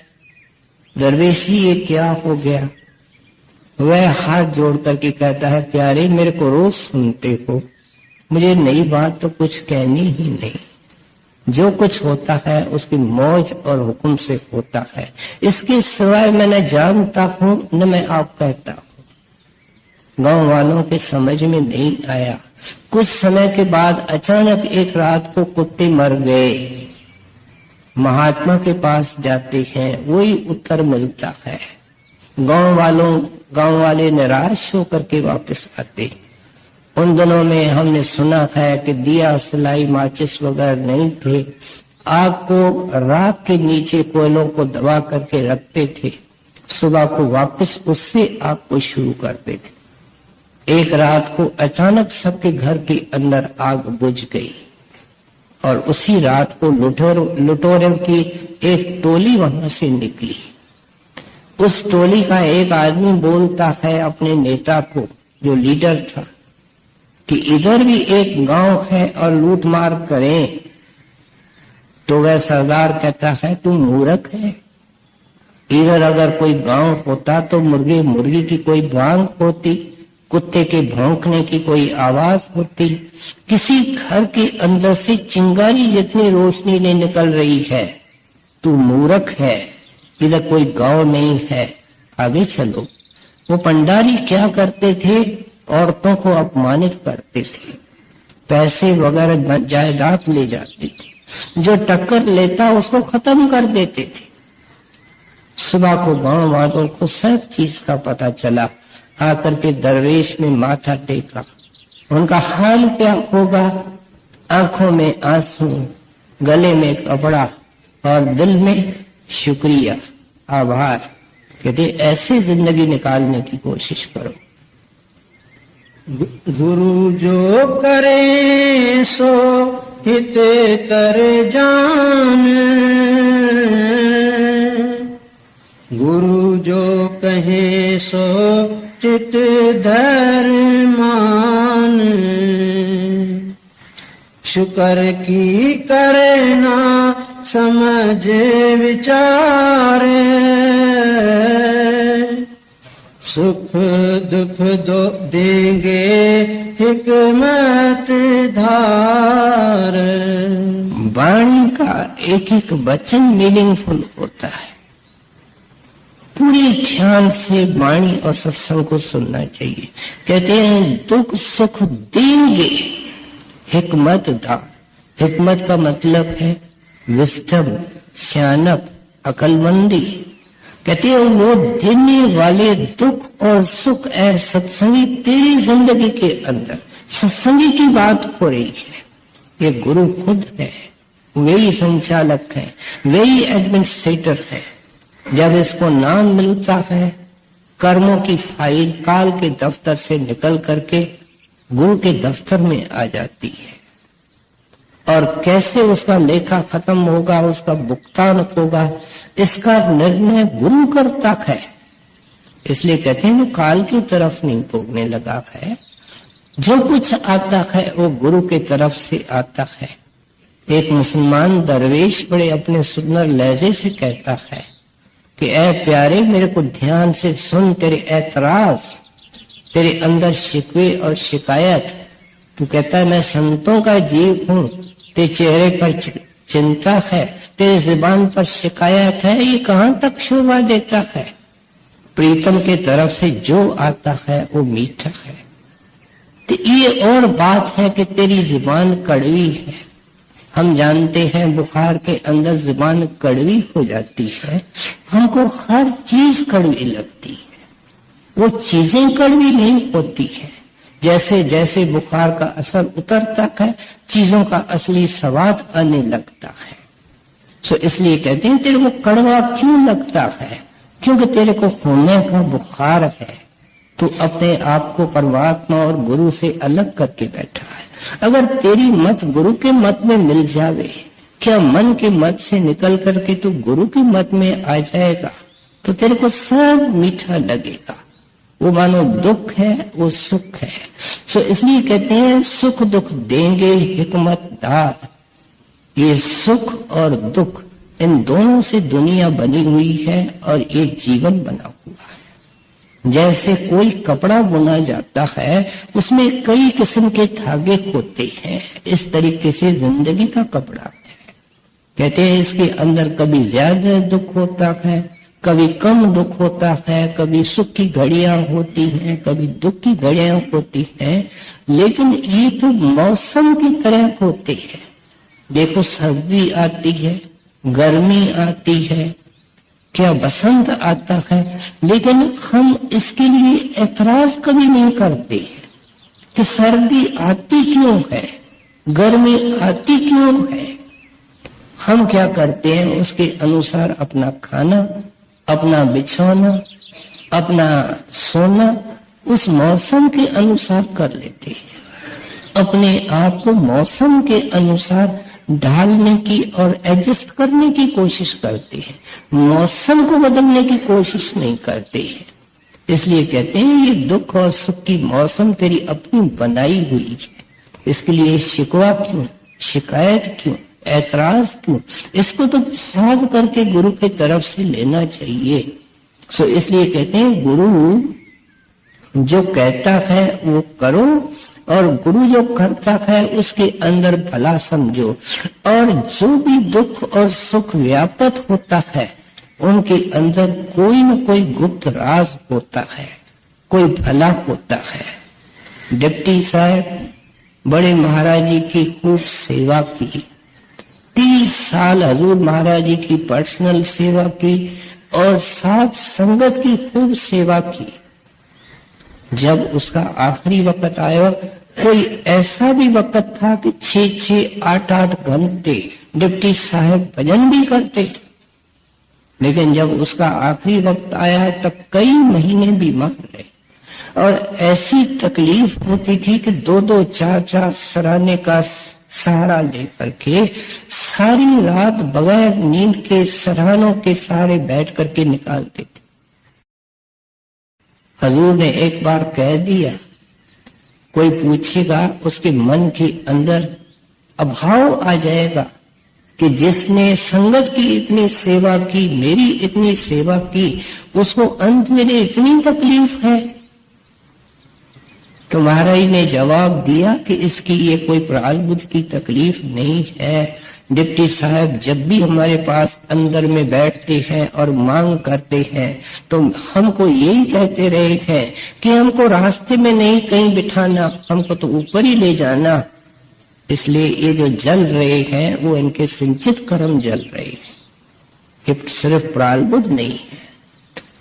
S3: दरवेश ही ये क्या हो गया? वह हाथ जोड़ करके कहता है, प्यारे मेरे को रोज सुनते हो, मुझे नई बात तो कुछ कहनी ही नहीं। जो कुछ होता है उसकी मौज और हुक्म से होता है, इसके सिवाय मैं न जानता हूं न मैं आप कहता हूं। गांव वालों के समझ में नहीं आया। कुछ समय के बाद अचानक एक रात को कुत्ते मर गए। महात्मा के पास जाते हैं, वही उत्तर मिलता है। गांव वाले निराश होकर के वापस आते। उन दिनों में हमने सुना है कि दिया सिलाई माचिस वगैरह नहीं थे, आग को राख के नीचे कोयलों को दबा करके रखते थे, सुबह को वापस उससे आग को शुरू करते थे। एक रात को अचानक सबके घर के अंदर आग बुझ गई और उसी रात को लुटेरों की एक टोली वहां से निकली। उस टोली का एक आदमी बोलता है अपने नेता को, जो लीडर था, कि इधर भी एक गांव है और लूट मार करें। तो वह सरदार कहता है, तुम मूर्ख है। इधर अगर कोई गांव होता तो मुर्गे मुर्गी की कोई बांग होती, कुत्ते के भौंकने की कोई आवाज होती, किसी घर के अंदर से चिंगारी जितनी रोशनी नहीं निकल रही है। तू मूर्ख है, इधर कोई गांव नहीं है, आगे चलो। वो पंडारी क्या करते थे? औरतों को अपमानित करते थे, पैसे वगैरह जायदाद ले जाते थे, जो टक्कर लेता उसको खत्म कर देते थे। सुबह को गांव वालों को सब चीज का पता चला, आकर के दरवेश में माथा टेका। उनका हाल क्या होगा? आंखों में आंसू, गले में कपड़ा और दिल में शुक्रिया, आभार। कहते ऐसे जिंदगी निकालने की कोशिश करो।
S2: गुरु जो करे सो हित कर जान, गुरु जो कहे सो चित धर मान, शुक्र की करे ना समझ विचार, सुख दुख दो देंगे हिकमत धार।
S3: वाणी का एक एक वचन मीनिंगफुल होता है। पूरे ध्यान से वाणी और सत्संग को सुनना चाहिए। कहते हैं दुख सुख देंगे हिकमत धार। हिकमत का मतलब है विस्डम, सियानप, अकलमंदी। कहते हैं वो देने वाले दुख और सुख और सत्संगी तेरी जिंदगी के अंदर। सत्संगी की बात हो रही है। ये गुरु खुद है, वही संचालक है, वही एडमिनिस्ट्रेटर है। जब इसको नाम मिलता है, कर्मों की फाइल काल के दफ्तर से निकल करके गुरु के दफ्तर में आ जाती है। और कैसे उसका लेखा खत्म होगा, उसका भुगतान होगा, इसका निर्णय गुरु करता है। इसलिए कहते हैं वो काल की तरफ नहीं भोगने लगा है। जो कुछ आता है वो गुरु की तरफ से आता है। एक मुसलमान दरवेश बड़े अपने सुंदर लहजे से कहता है कि ऐ प्यारे मेरे को ध्यान से सुन, तेरे ऐतराज, तेरे अंदर शिकवे और शिकायत। तू कहता है मैं संतों का जीव हूँ, तेरे चेहरे पर चिंता है, तेरे जुबान पर शिकायत है, ये कहाँ तक शोभा देता है। प्रीतम के तरफ से जो आता है वो मीठा है। तो ये और बात है कि तेरी जुबान कड़वी है। हम जानते हैं बुखार के अंदर जुबान कड़वी हो जाती है, हमको हर चीज कड़वी लगती है। वो चीजें कड़वी नहीं होती है। जैसे जैसे बुखार का असर उतरता है, चीजों का असली स्वाद आने लगता है। सो इसलिए कहते हैं तेरे को कड़वा क्यों लगता है, क्योंकि तेरे को होने का बुखार है। तू अपने आप को परमात्मा और गुरु से अलग करके बैठा है। अगर तेरी मत गुरु के मत में मिल जावे, क्या मन के मत से निकल करके तू गुरु के मत में आ जाएगा तो तेरे को सब मीठा लगेगा। वो मानो दुख है, वो सुख है। सो इसलिए कहते हैं सुख दुख देंगे हिकमतदार। ये सुख और दुख इन दोनों से दुनिया बनी हुई है और ये जीवन बना हुआ है। जैसे कोई कपड़ा बुना जाता है, उसमें कई किस्म के धागे होते हैं, इस तरीके से जिंदगी का कपड़ा है। कहते हैं इसके अंदर कभी ज्यादा दुख होता है, कभी कम दुख होता है, कभी सुख की घड़ियां होती हैं, कभी दुख की घड़ियां होती हैं, लेकिन ये तो मौसम की तरह होते हैं। देखो सर्दी आती है, गर्मी आती है, क्या बसंत आता है, लेकिन हम इसके लिए ऐतराज कभी नहीं करते कि सर्दी आती क्यों है, गर्मी आती क्यों है। हम क्या करते हैं, उसके अनुसार अपना खाना, अपना बिछौना, अपना सोना उस मौसम के अनुसार कर लेते हैं। अपने आप को मौसम के अनुसार ढालने की और एडजस्ट करने की कोशिश करते हैं, मौसम को बदलने की कोशिश नहीं करते हैं। इसलिए कहते हैं ये दुख और सुख की मौसम तेरी अपनी बनाई हुई है, इसके लिए शिकवा क्यों, शिकायत क्यों, ऐतराज क्यों। इसको तो याद करके गुरु की तरफ से लेना चाहिए। सो इसलिए कहते हैं गुरु जो कहता है वो करो, और गुरु जो करता है उसके अंदर भला समझो। और जो भी दुख और सुख व्यापक होता है उनके अंदर कोई न कोई गुप्त राज होता है, कोई भला होता है। डिप्टी साहब बड़े महाराज जी की खूब सेवा की, 30 साल हजूर महाराज जी की पर्सनल सेवा की और साथ संगत की खूब सेवा की। जब उसका आखिरी वक्त आया, कोई ऐसा भी वक्त था कि 6-6, 8-8 घंटे डिप्टी साहब भजन भी करते थे, लेकिन जब उसका आखिरी वक्त आया तब कई महीने बीमार रहे और ऐसी तकलीफ होती थी कि 2-2, 4-4 सराहने का सहारा लेकर के सारी रात बगैर नींद के सराहनों के सहारे बैठ करके निकालते थे। हजूर ने एक बार कह दिया, कोई पूछेगा उसके मन के अंदर अभाव आ जाएगा कि जिसने संगत की इतनी सेवा की, मेरी इतनी सेवा की, उसको अंत में इतनी तकलीफ है। तो महाराज ने जवाब दिया कि इसकी ये कोई प्रारब्ध की तकलीफ नहीं है। डिप्टी साहब जब भी हमारे पास अंदर में बैठते हैं और मांग करते हैं तो हमको यही कहते रहे हैं कि हमको रास्ते में नहीं कहीं बिठाना, हमको तो ऊपर ही ले जाना। इसलिए ये जो जल रहे हैं वो इनके सिंचित कर्म जल रहे हैं, ये सिर्फ प्रारब्ध नहीं है।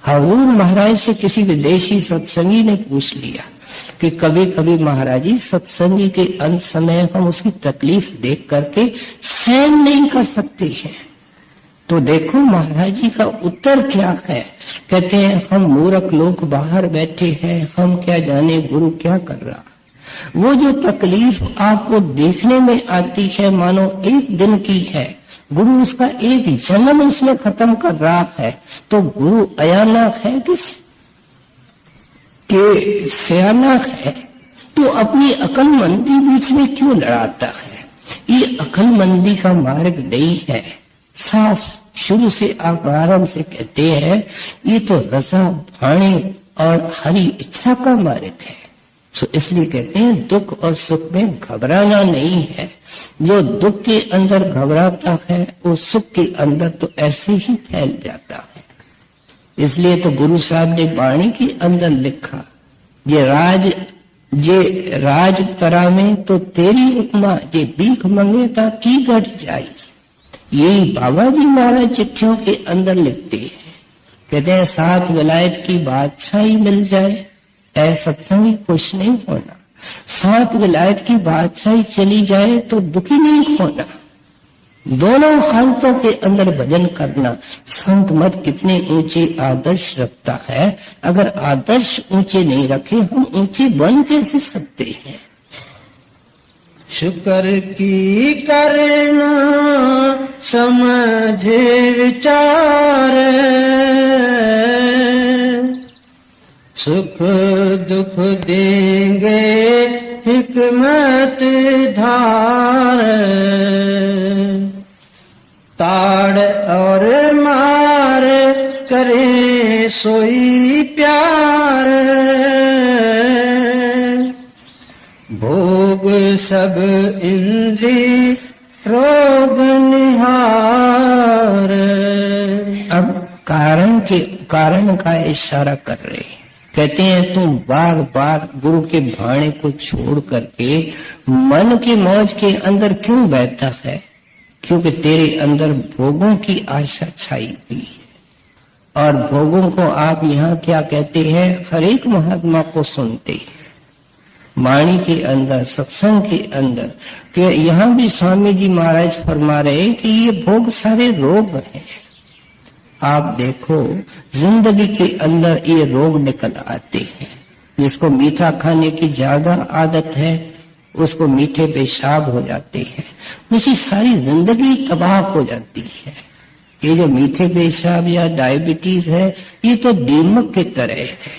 S3: हजूर महाराज से किसी विदेशी सत्संगी ने पूछ लिया कि कभी कभी महाराज जी सत्संगी के अंत समय हम उसकी तकलीफ देख करके सहन नहीं कर सकते हैं, तो देखो महाराज जी का उत्तर क्या है। कहते हैं हम मूर्ख लोग बाहर बैठे हैं, हम क्या जाने गुरु क्या कर रहा। वो जो तकलीफ आपको देखने में आती है मानो एक दिन की है, गुरु उसका एक जन्म उसमें खत्म कर रहा है। तो गुरु अयाना है कि सियाना है, तो अपनी अकलमंदी बीच में क्यों लड़ाता है। ये अकलमंदी का मार्ग नहीं है। साफ शुरू से आप आराम से कहते हैं ये तो रजा भाणे और हरी इच्छा का मार्ग है। तो इसलिए कहते हैं दुख और सुख में घबराना नहीं है। जो दुख के अंदर घबराता है वो सुख के अंदर तो ऐसे ही फैल जाता है। इसलिए तो गुरु साहब ने वाणी के अंदर लिखा, जे राज तरा में तो तेरी उपमा, जे भीख मंगेगा की घट जाई। यही बाबा जी महाराज चिट्ठियों के अंदर लिखते हैं। कहते हैं 7 विलायत की बादशाही मिल जाए, ऐसा सत्संगी खुश नहीं होना। 7 विलायत की बादशाही चली जाए तो दुखी नहीं होना। दोनों हालतों के अंदर भजन करना संत मत कितने ऊंचे आदर्श रखता है। अगर आदर्श ऊंचे नहीं रखे हम ऊंचे बन कैसे सकते हैं।
S2: शुक्र की करना समझे विचार, सुख दुख देंगे हिकमत धार, ताड़ और मार करे सोई प्यार, भोग सब इंद्री रोग निहार।
S3: अब कारण का इशारा कर रहे हैं। कहते हैं तुम बार बार गुरु के भाणे को छोड़ करके मन की मौज के अंदर क्यों बहता है? क्योंकि तेरे अंदर भोगों की आशा छाई हुई है। और भोगों को आप यहाँ क्या कहते हैं? हर एक महात्मा को सुनते हैं, वाणी के अंदर, सत्संग के अंदर। कि यहाँ भी स्वामी जी महाराज फरमा रहे हैं कि ये भोग सारे रोग हैं। आप देखो जिंदगी के अंदर ये रोग निकल आते हैं। जिसको मीठा खाने की ज्यादा आदत है उसको मीठे पेशाब हो जाते हैं, उसी सारी जिंदगी तबाह हो जाती है। ये जो मीठे पेशाब या डायबिटीज है ये तो दीमक की तरह है।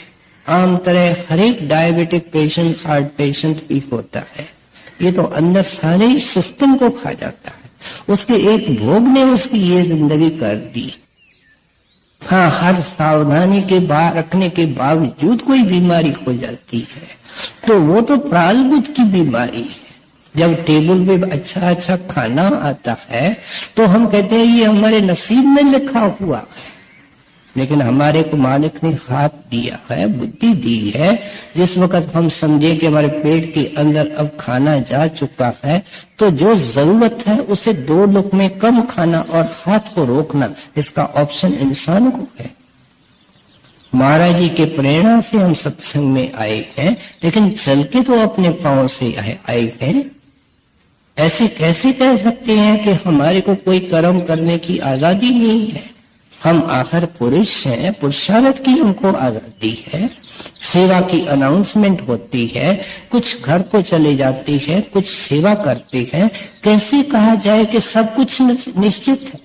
S3: आम तरह हर एक डायबिटिक पेशेंट, हार्ट पेशेंट भी होता है। ये तो अंदर सारे सिस्टम को खा जाता है। उसके एक भोग ने उसकी ये जिंदगी कर दी। हाँ, हर सावधानी के रखने के बावजूद कोई बीमारी हो जाती है तो वो तो प्रारब्ध की बीमारी है। जब टेबल पे अच्छा अच्छा खाना आता है तो हम कहते हैं ये हमारे नसीब में लिखा हुआ है। लेकिन हमारे को मालिक ने हाथ दिया है, बुद्धि दी है। जिस वक्त हम समझे कि हमारे पेट के अंदर अब खाना जा चुका है तो जो जरूरत है उसे 2 लुक़मे कम खाना और हाथ को रोकना, इसका ऑप्शन इंसान को है। महाराज जी के प्रेरणा से हम सत्संग में आए हैं, लेकिन चल के तो अपने पांव से आए हैं। ऐसे कैसे कह सकते हैं कि हमारे को कोई कर्म करने की आजादी नहीं है? हम आखिर पुरुष हैं, पुरुषार्थ की हमको आजादी है। सेवा की अनाउंसमेंट होती है, कुछ घर को चले जाती है, कुछ सेवा करते हैं। कैसे कहा जाए कि सब कुछ निश्चित है?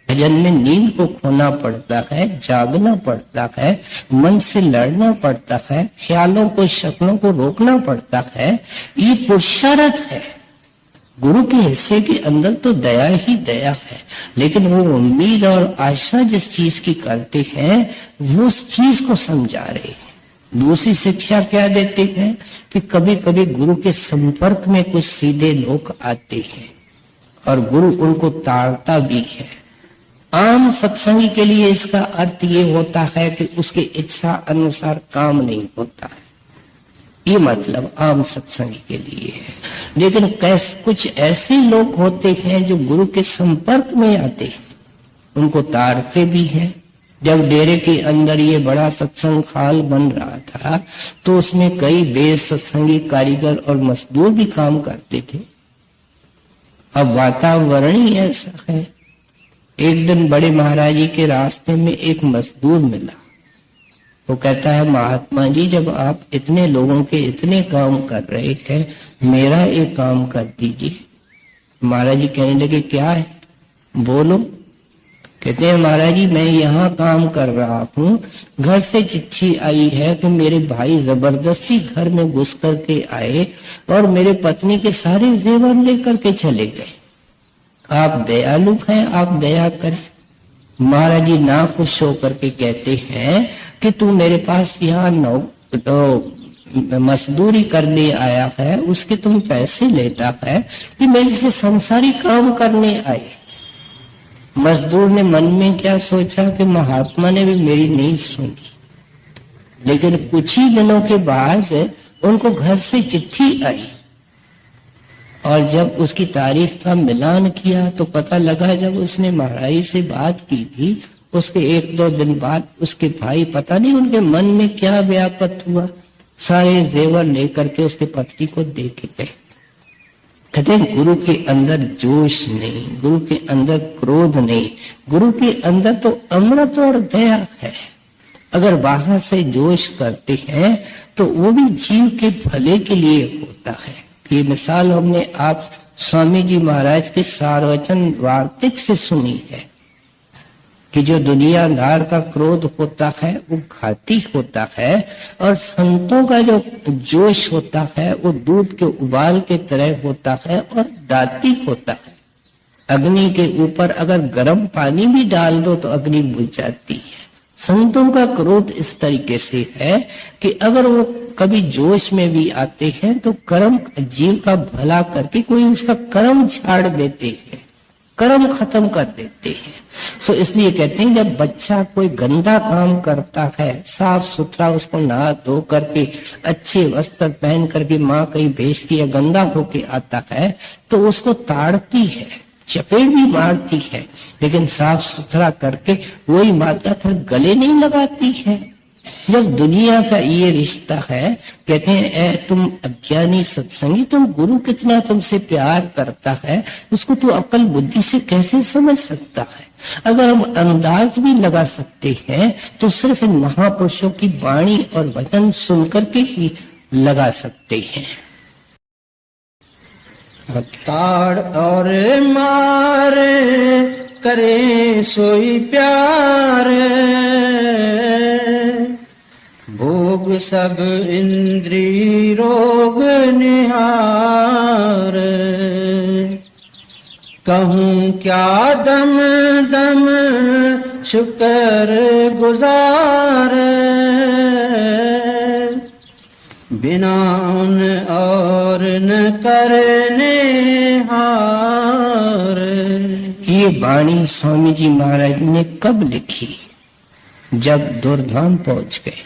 S3: भजन में नींद को खोना पड़ता है, जागना पड़ता है, मन से लड़ना पड़ता है, ख्यालों को, शक्लों को रोकना पड़ता है। ये पुरुषार्थ है। गुरु के हिस्से के अंदर तो दया ही दया है, लेकिन वो उम्मीद और आशा जिस चीज की करते हैं वो उस चीज को समझा रहे हैं। दूसरी शिक्षा क्या देते हैं कि कभी कभी गुरु के संपर्क में कुछ सीधे लोग आते हैं और गुरु उनको ताड़ता भी है। आम सत्संगी के लिए इसका अर्थ ये होता है कि उसके इच्छा अनुसार काम नहीं होता है। ये मतलब आम सत्संगी के लिए है। लेकिन कुछ ऐसे लोग होते हैं जो गुरु के संपर्क में आते हैं, उनको ताड़ते भी हैं। जब डेरे के अंदर ये बड़ा सत्संग हाल बन रहा था तो उसमें कई बेस सत्संगी कारीगर और मजदूर भी काम करते थे। अब वातावरण ही ऐसा है। एक दिन बड़े महाराज जी के रास्ते में एक मजदूर मिला। वो कहता है, महात्मा जी जब आप इतने लोगों के इतने काम कर रहे हैं, मेरा एक काम कर दीजिए। महाराज जी कहने लगे, क्या है? बोलो। कहते हैं, महाराज जी मैं यहाँ काम कर रहा हूँ, घर से चिट्ठी आई है कि मेरे भाई जबरदस्ती घर में घुस करके आए और मेरे पत्नी के सारे जेवर लेकर के चले गए। आप दयालु हैं, आप दया करें। महाराज जी ना खुश होकर के कहते हैं कि तू मेरे पास यहाँ मजदूरी करने आया है, उसके तुम पैसे लेता है कि मेरे से संसारी काम करने आए। मजदूर ने मन में क्या सोचा कि महात्मा ने भी मेरी नहीं सुनी। लेकिन कुछ ही दिनों के बाद उनको घर से चिट्ठी आई और जब उसकी तारीख का मिलान किया तो पता लगा, जब उसने महाराज से बात की थी उसके 1-2 दिन बाद उसके भाई, पता नहीं उनके मन में क्या व्यापत हुआ, सारे जेवर लेकर के उसके पत्नी को दे के गए। कहते हैं गुरु के अंदर जोश नहीं, गुरु के अंदर क्रोध नहीं, गुरु के अंदर तो अमृत और दया है। अगर बाहर से जोश करते हैं तो वो भी जीव के भले के लिए होता है। ये मिसाल हमने आप स्वामी जी महाराज के सार्वजन वार्तिक से सुनी है कि जो दुनियादार का क्रोध होता है वो घाती होता है, और संतों का जो जोश होता है वो दूध के उबाल के तरह होता है और दाती होता है। अग्नि के ऊपर अगर गर्म पानी भी डाल दो तो अग्नि बुझ जाती है। संतों का क्रोध इस तरीके से है कि अगर वो कभी जोश में भी आते हैं तो कर्म जीव का भला करके कोई उसका कर्म छाड़ देते हैं, कर्म खत्म कर देते हैं। सो इसलिए कहते हैं जब बच्चा कोई गंदा काम करता है, साफ सुथरा उसको नहा धो करके अच्छे वस्त्र पहन करके माँ कहीं भेजती है, गंदा होके आता है तो उसको ताड़ती है, चपेट भी मारती है, लेकिन साफ सुथरा करके वही माता फिर गले नहीं लगाती है। जब दुनिया का ये रिश्ता है, कहते हैं ए तुम अज्ञानी सत्संगी, तुम गुरु कितना तुमसे प्यार करता है उसको तू अक्ल बुद्धि से कैसे समझ सकता है। अगर हम अंदाज भी लगा सकते हैं तो सिर्फ इन महापुरुषों की वाणी और वचन सुन करके ही लगा सकते हैं।
S2: ताड़ और मारे करे सोई प्यार, भोग सब इंद्री रोग निहार। कहूँ क्या दम दम शुक्र गुजार, बिना उन और न करने हार।
S3: ये वाणी स्वामी जी महाराज ने कब लिखी? जब दुर्धाम पहुंच गए।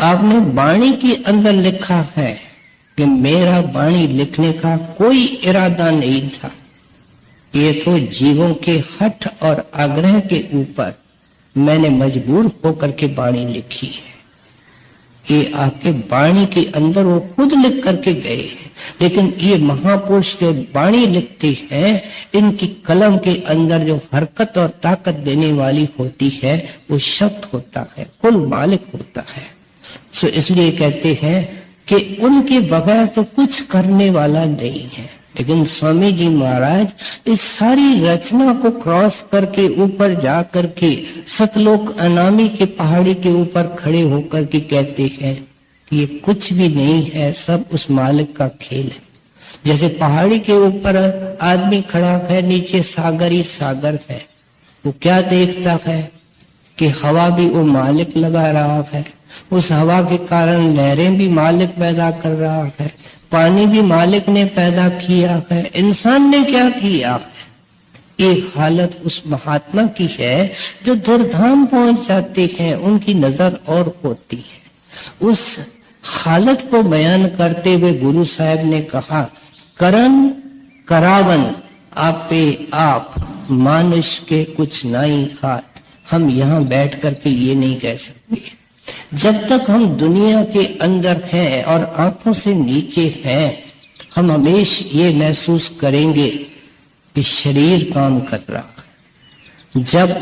S3: आपने वाणी के अंदर लिखा है कि मेरा वाणी लिखने का कोई इरादा नहीं था, ये तो जीवों के हठ और आग्रह के ऊपर मैंने मजबूर होकर के वाणी लिखी है। ये आपके वाणी के अंदर वो खुद लिख करके गए हैं, लेकिन ये महापुरुष जो वाणी लिखते हैं इनकी कलम के अंदर जो हरकत और ताकत देने वाली होती है वो शब्द होता है, कुल मालिक होता है। सो इसलिए कहते हैं कि उनके बगैर तो कुछ करने वाला नहीं है। लेकिन स्वामी जी महाराज इस सारी रचना को क्रॉस करके ऊपर जा करके सतलोक अनामी के पहाड़ी के ऊपर खड़े होकर के कहते हैं कि ये कुछ भी नहीं है, सब उस मालिक का खेल है। जैसे पहाड़ी के ऊपर आदमी खड़ा है, नीचे सागर ही सागर है, वो क्या देखता है कि हवा भी वो मालिक लगा रहा है, उस हवा के कारण लहरें भी मालिक पैदा कर रहा है, पानी भी मालिक ने पैदा किया है, इंसान ने क्या किया है। एक हालत उस महात्मा की है जो दुर्धाम पहुंच जाते हैं, उनकी नजर और होती है। उस हालत को बयान करते हुए गुरु साहब ने कहा, करन करावन आपे आप मानुष के कुछ नाई हाथ। हम यहाँ बैठ करके ये नहीं कह सकते। जब तक हम दुनिया के अंदर हैं और आंखों से नीचे हैं, हम हमेशा ये महसूस करेंगे कि शरीर काम कर रहा है। जब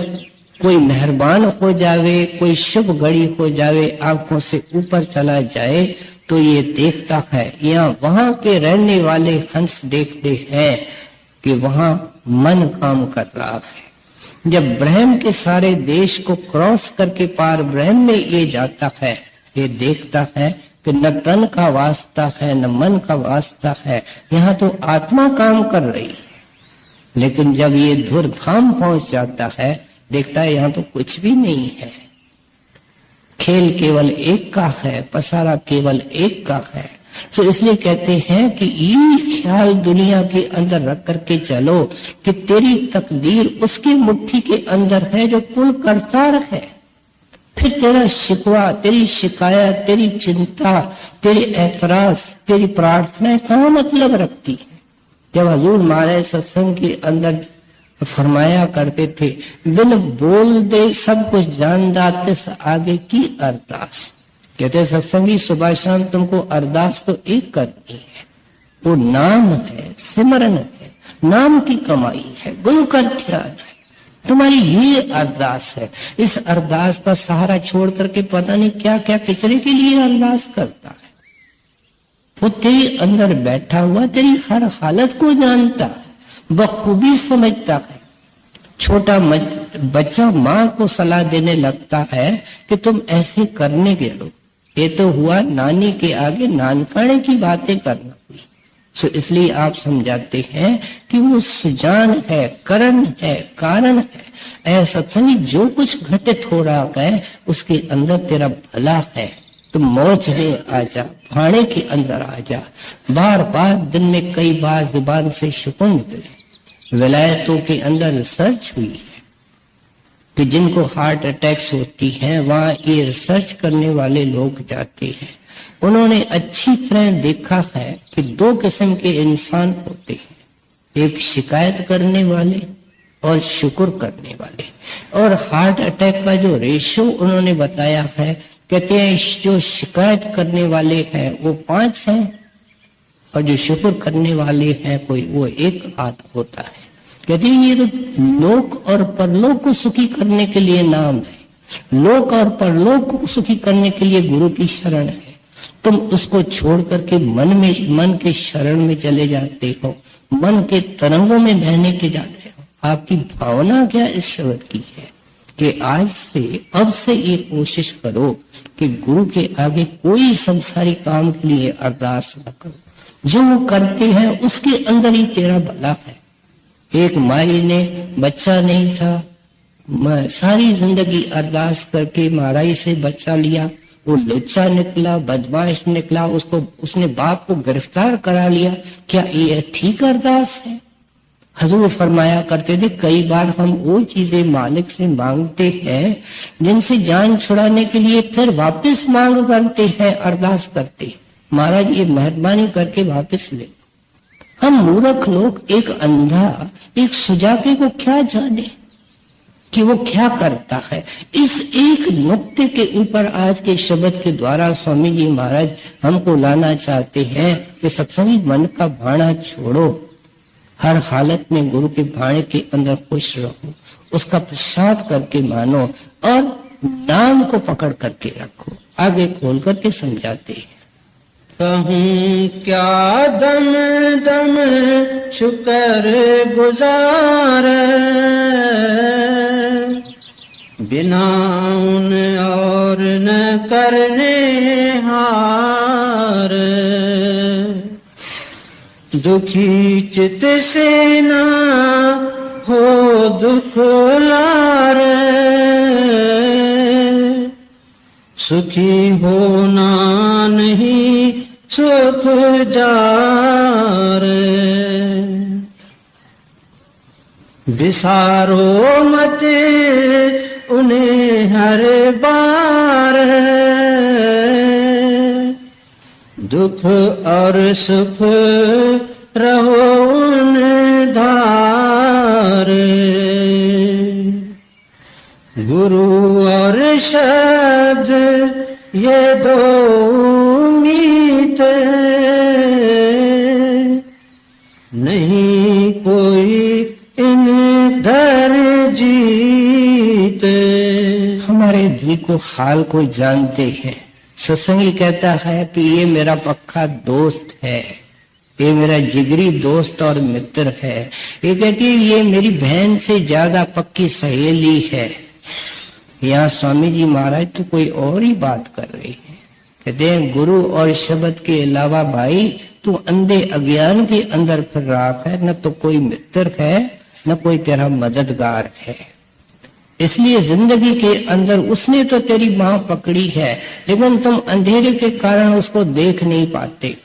S3: कोई मेहरबान हो जावे, कोई शुभ घड़ी हो जावे, आंखों से ऊपर चला जाए तो ये देखता है, यहाँ वहां के रहने वाले हंस देखते हैं कि वहां मन काम कर रहा है। जब ब्रह्म के सारे देश को क्रॉस करके पार ब्रह्म में ये जाता है, ये देखता है कि न तन का वास्ता है न मन का वास्ता है, यहाँ तो आत्मा काम कर रही है। लेकिन जब ये धुरधाम पहुंच जाता है, देखता है यहाँ तो कुछ भी नहीं है, खेल केवल एक का है, पसारा केवल एक का है। तो इसलिए कहते हैं कि ये ख्याल दुनिया के अंदर रख करके चलो कि तेरी तकदीर उसकी मुट्ठी के अंदर है जो कुल करतार है। फिर तेरा शिकवा, तेरी शिकायत, तेरी चिंता, तेरे ऐतराज, तेरी प्रार्थनाएं कहाँ मतलब रखती है। जब हजूर महाराज सत्संग के अंदर फरमाया करते थे, बिन बोल दे सब कुछ जान दातिस आगे की अरदास। कहते सत्संगी सुबह शाम तुमको अरदास तो एक करनी है, वो नाम है, सिमरन है, नाम की कमाई है, गुरु का ध्यान है। तुम्हारी ये अरदास है। इस अरदास का सहारा छोड़ करके पता नहीं क्या क्या किचरे के लिए अरदास करता है। वो तेरे अंदर बैठा हुआ तेरी हर हालत को जानता है, बखूबी समझता है। छोटा बच्चा माँ को सलाह देने लगता है कि तुम ऐसे करने के लो। ये तो हुआ नानी के आगे नानकाने की बातें करना हुई। सो इसलिए आप समझाते हैं कि वो सुजान है, करण है, कारण है। ऐसा सत्संगी जो कुछ घटित हो रहा है उसके अंदर तेरा भला है। तुम मौज में आ जा, भाड़े के अंदर आ जा। बार बार दिन में कई बार जुबान से शुक्र निकले। विलायतों के अंदर रिसर्च हुई है कि जिनको हार्ट अटैक्स होती है वहां ये रिसर्च करने वाले लोग जाते हैं। उन्होंने अच्छी तरह देखा है कि दो किस्म के इंसान होते हैं, एक शिकायत करने वाले और शुक्र करने वाले। और हार्ट अटैक का जो रेशो उन्होंने बताया है, कहते हैं जो शिकायत करने वाले हैं वो 5 हैं और जो शुक्र करने वाले हैं कोई वो 1 आध होता है। कहते हैं ये तो लोक और परलोक को सुखी करने के लिए नाम है, लोक और परलोक को सुखी करने के लिए गुरु की शरण है। तुम उसको छोड़ करके मन के शरण में चले जाते हो, मन के तरंगों में बहने के जाते हो। आपकी भावना क्या इस शब्द की है कि आज से अब से ये कोशिश करो कि गुरु के आगे कोई संसारी काम के लिए अरदास न करो। जो वो करते हैं उसके अंदर ही तेरा भला है। एक माई ने बच्चा नहीं था, सारी जिंदगी अरदास करके महाराज से बच्चा लिया। वो लुच्चा निकला, बदमाश निकला, उसने बाप को गिरफ्तार करा लिया। क्या ये ठीक अरदास है? हजूर फरमाया करते थे कई बार हम वो चीजें मालिक से मांगते हैं जिनसे जान छुड़ाने के लिए फिर वापस मांग करते हैं, अरदास करते हैं, महाराज ये मेहरबानी करके वापस ले। हम मूर्ख लोग, एक अंधा एक सुजाके को क्या जाने कि वो क्या करता है। इस एक नुक्ते के ऊपर आज के शब्द के द्वारा स्वामी जी महाराज हमको लाना चाहते हैं कि सत्संगी मन का भाड़ा छोड़ो, हर हालत में गुरु के भाड़े के अंदर खुश रहो, उसका प्रसाद करके मानो और नाम को पकड़ करके रखो। आगे खोल करके समझाते हैं।
S2: कहूँ क्या दम दम शुक्र गुजार, बिना उन और न करने हार। दुखी चित से ना हो दुख लार, सुखी होना नहीं सुख जार। विसारो मत उन्हें हर बार, दुख और सुख रहो उन धार। गुरु और शब्द ये दो मीत, नहीं कोई इन दर जीत।
S3: हमारे दिल को हाल को जानते हैं। सत्संगी कहता है कि ये मेरा पक्का दोस्त है, ये मेरा जिगरी दोस्त और मित्र है। ये कहती है ये मेरी बहन से ज्यादा पक्की सहेली है। यहाँ स्वामी जी महाराज तो कोई और ही बात कर रही है। कहते हैं गुरु और शब्द के अलावा भाई तू अंधे अज्ञान के अंदर फिर रहा है, न तो कोई मित्र है न कोई तेरा मददगार है। इसलिए जिंदगी के अंदर उसने तो तेरी बाह पकड़ी है, लेकिन तुम अंधेरे के कारण उसको देख नहीं पाते।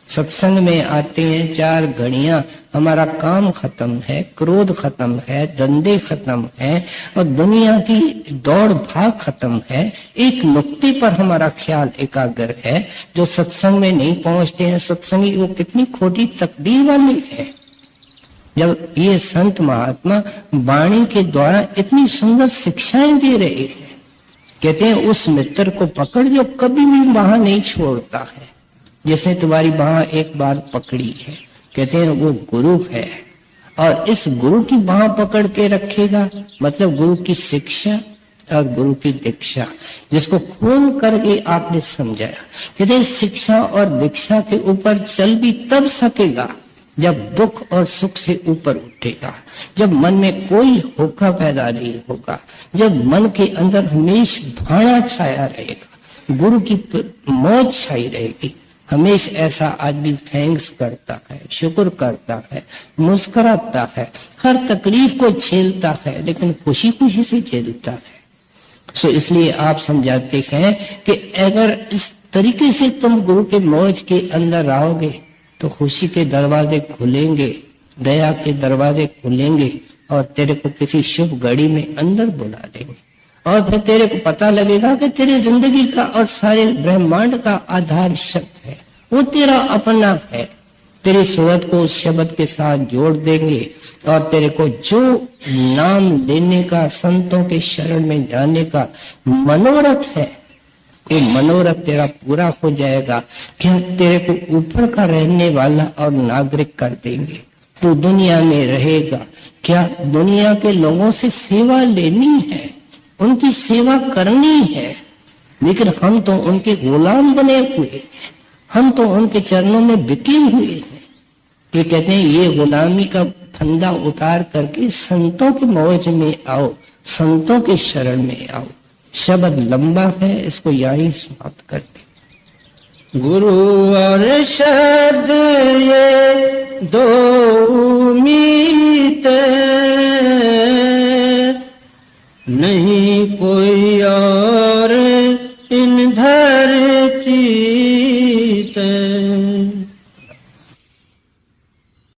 S3: सत्संग में आते हैं 4 घड़ियां, हमारा काम खत्म है, क्रोध खत्म है, धंधे खत्म है और दुनिया की दौड़ भाग खत्म है। एक नुक्ते पर हमारा ख्याल एकाग्र है। जो सत्संग में नहीं पहुंचते हैं सत्संगी, वो कितनी खोटी तकदीर वाले है। जब ये संत महात्मा वाणी के द्वारा इतनी सुंदर शिक्षाएं दे रहे हैं, कहते हैं उस मित्र को पकड़ जो कभी भी वहां नहीं छोड़ता है। जैसे तुम्हारी बाह एक बार पकड़ी है, कहते हैं वो गुरु है, और इस गुरु की बाह पकड़ के रखेगा, मतलब गुरु की शिक्षा और गुरु की दीक्षा, जिसको खून करके आपने समझाया। कहते हैं शिक्षा और दीक्षा के ऊपर चल भी तब सकेगा जब दुख और सुख से ऊपर उठेगा, जब मन में कोई होका पैदा नहीं होगा, जब मन के अंदर हमेशा भाना छाया रहेगा, गुरु की मौज छाई रहेगी। हमेशा ऐसा आदमी थैंक्स करता है, शुक्र करता है, मुस्कुराता है, हर तकलीफ को झेलता है, लेकिन खुशी खुशी से झेलता है। सो इसलिए आप समझाते हैं कि अगर इस तरीके से तुम गुरु के मौज के अंदर रहोगे तो खुशी के दरवाजे खुलेंगे, दया के दरवाजे खुलेंगे, और तेरे को किसी शुभ घड़ी में अंदर बुला लेंगे, और फिर तेरे को पता लगेगा कि तेरी जिंदगी का और सारे ब्रह्मांड का आधार शब्द है, वो तेरा अपना है। तेरी सोहत को उस शब्द के साथ जोड़ देंगे, और तेरे को जो नाम लेने का, संतों के शरण में जाने का मनोरथ है, वो मनोरथ तेरा पूरा हो जाएगा। क्या तेरे को ऊपर का रहने वाला और नागरिक कर देंगे। तू दुनिया में रहेगा, क्या दुनिया के लोगों से सेवा लेनी है, उनकी सेवा करनी है, लेकिन हम तो उनके गुलाम बने हुए, हम तो उनके चरणों में बिके हुए हैं। ये कहते हैं ये गुलामी का फंदा उतार करके संतों की मौज में आओ, संतों के शरण में आओ। शब्द लंबा है, इसको यहीं समाप्त करते।
S2: गुरु और शब्द ये दो मीत नहीं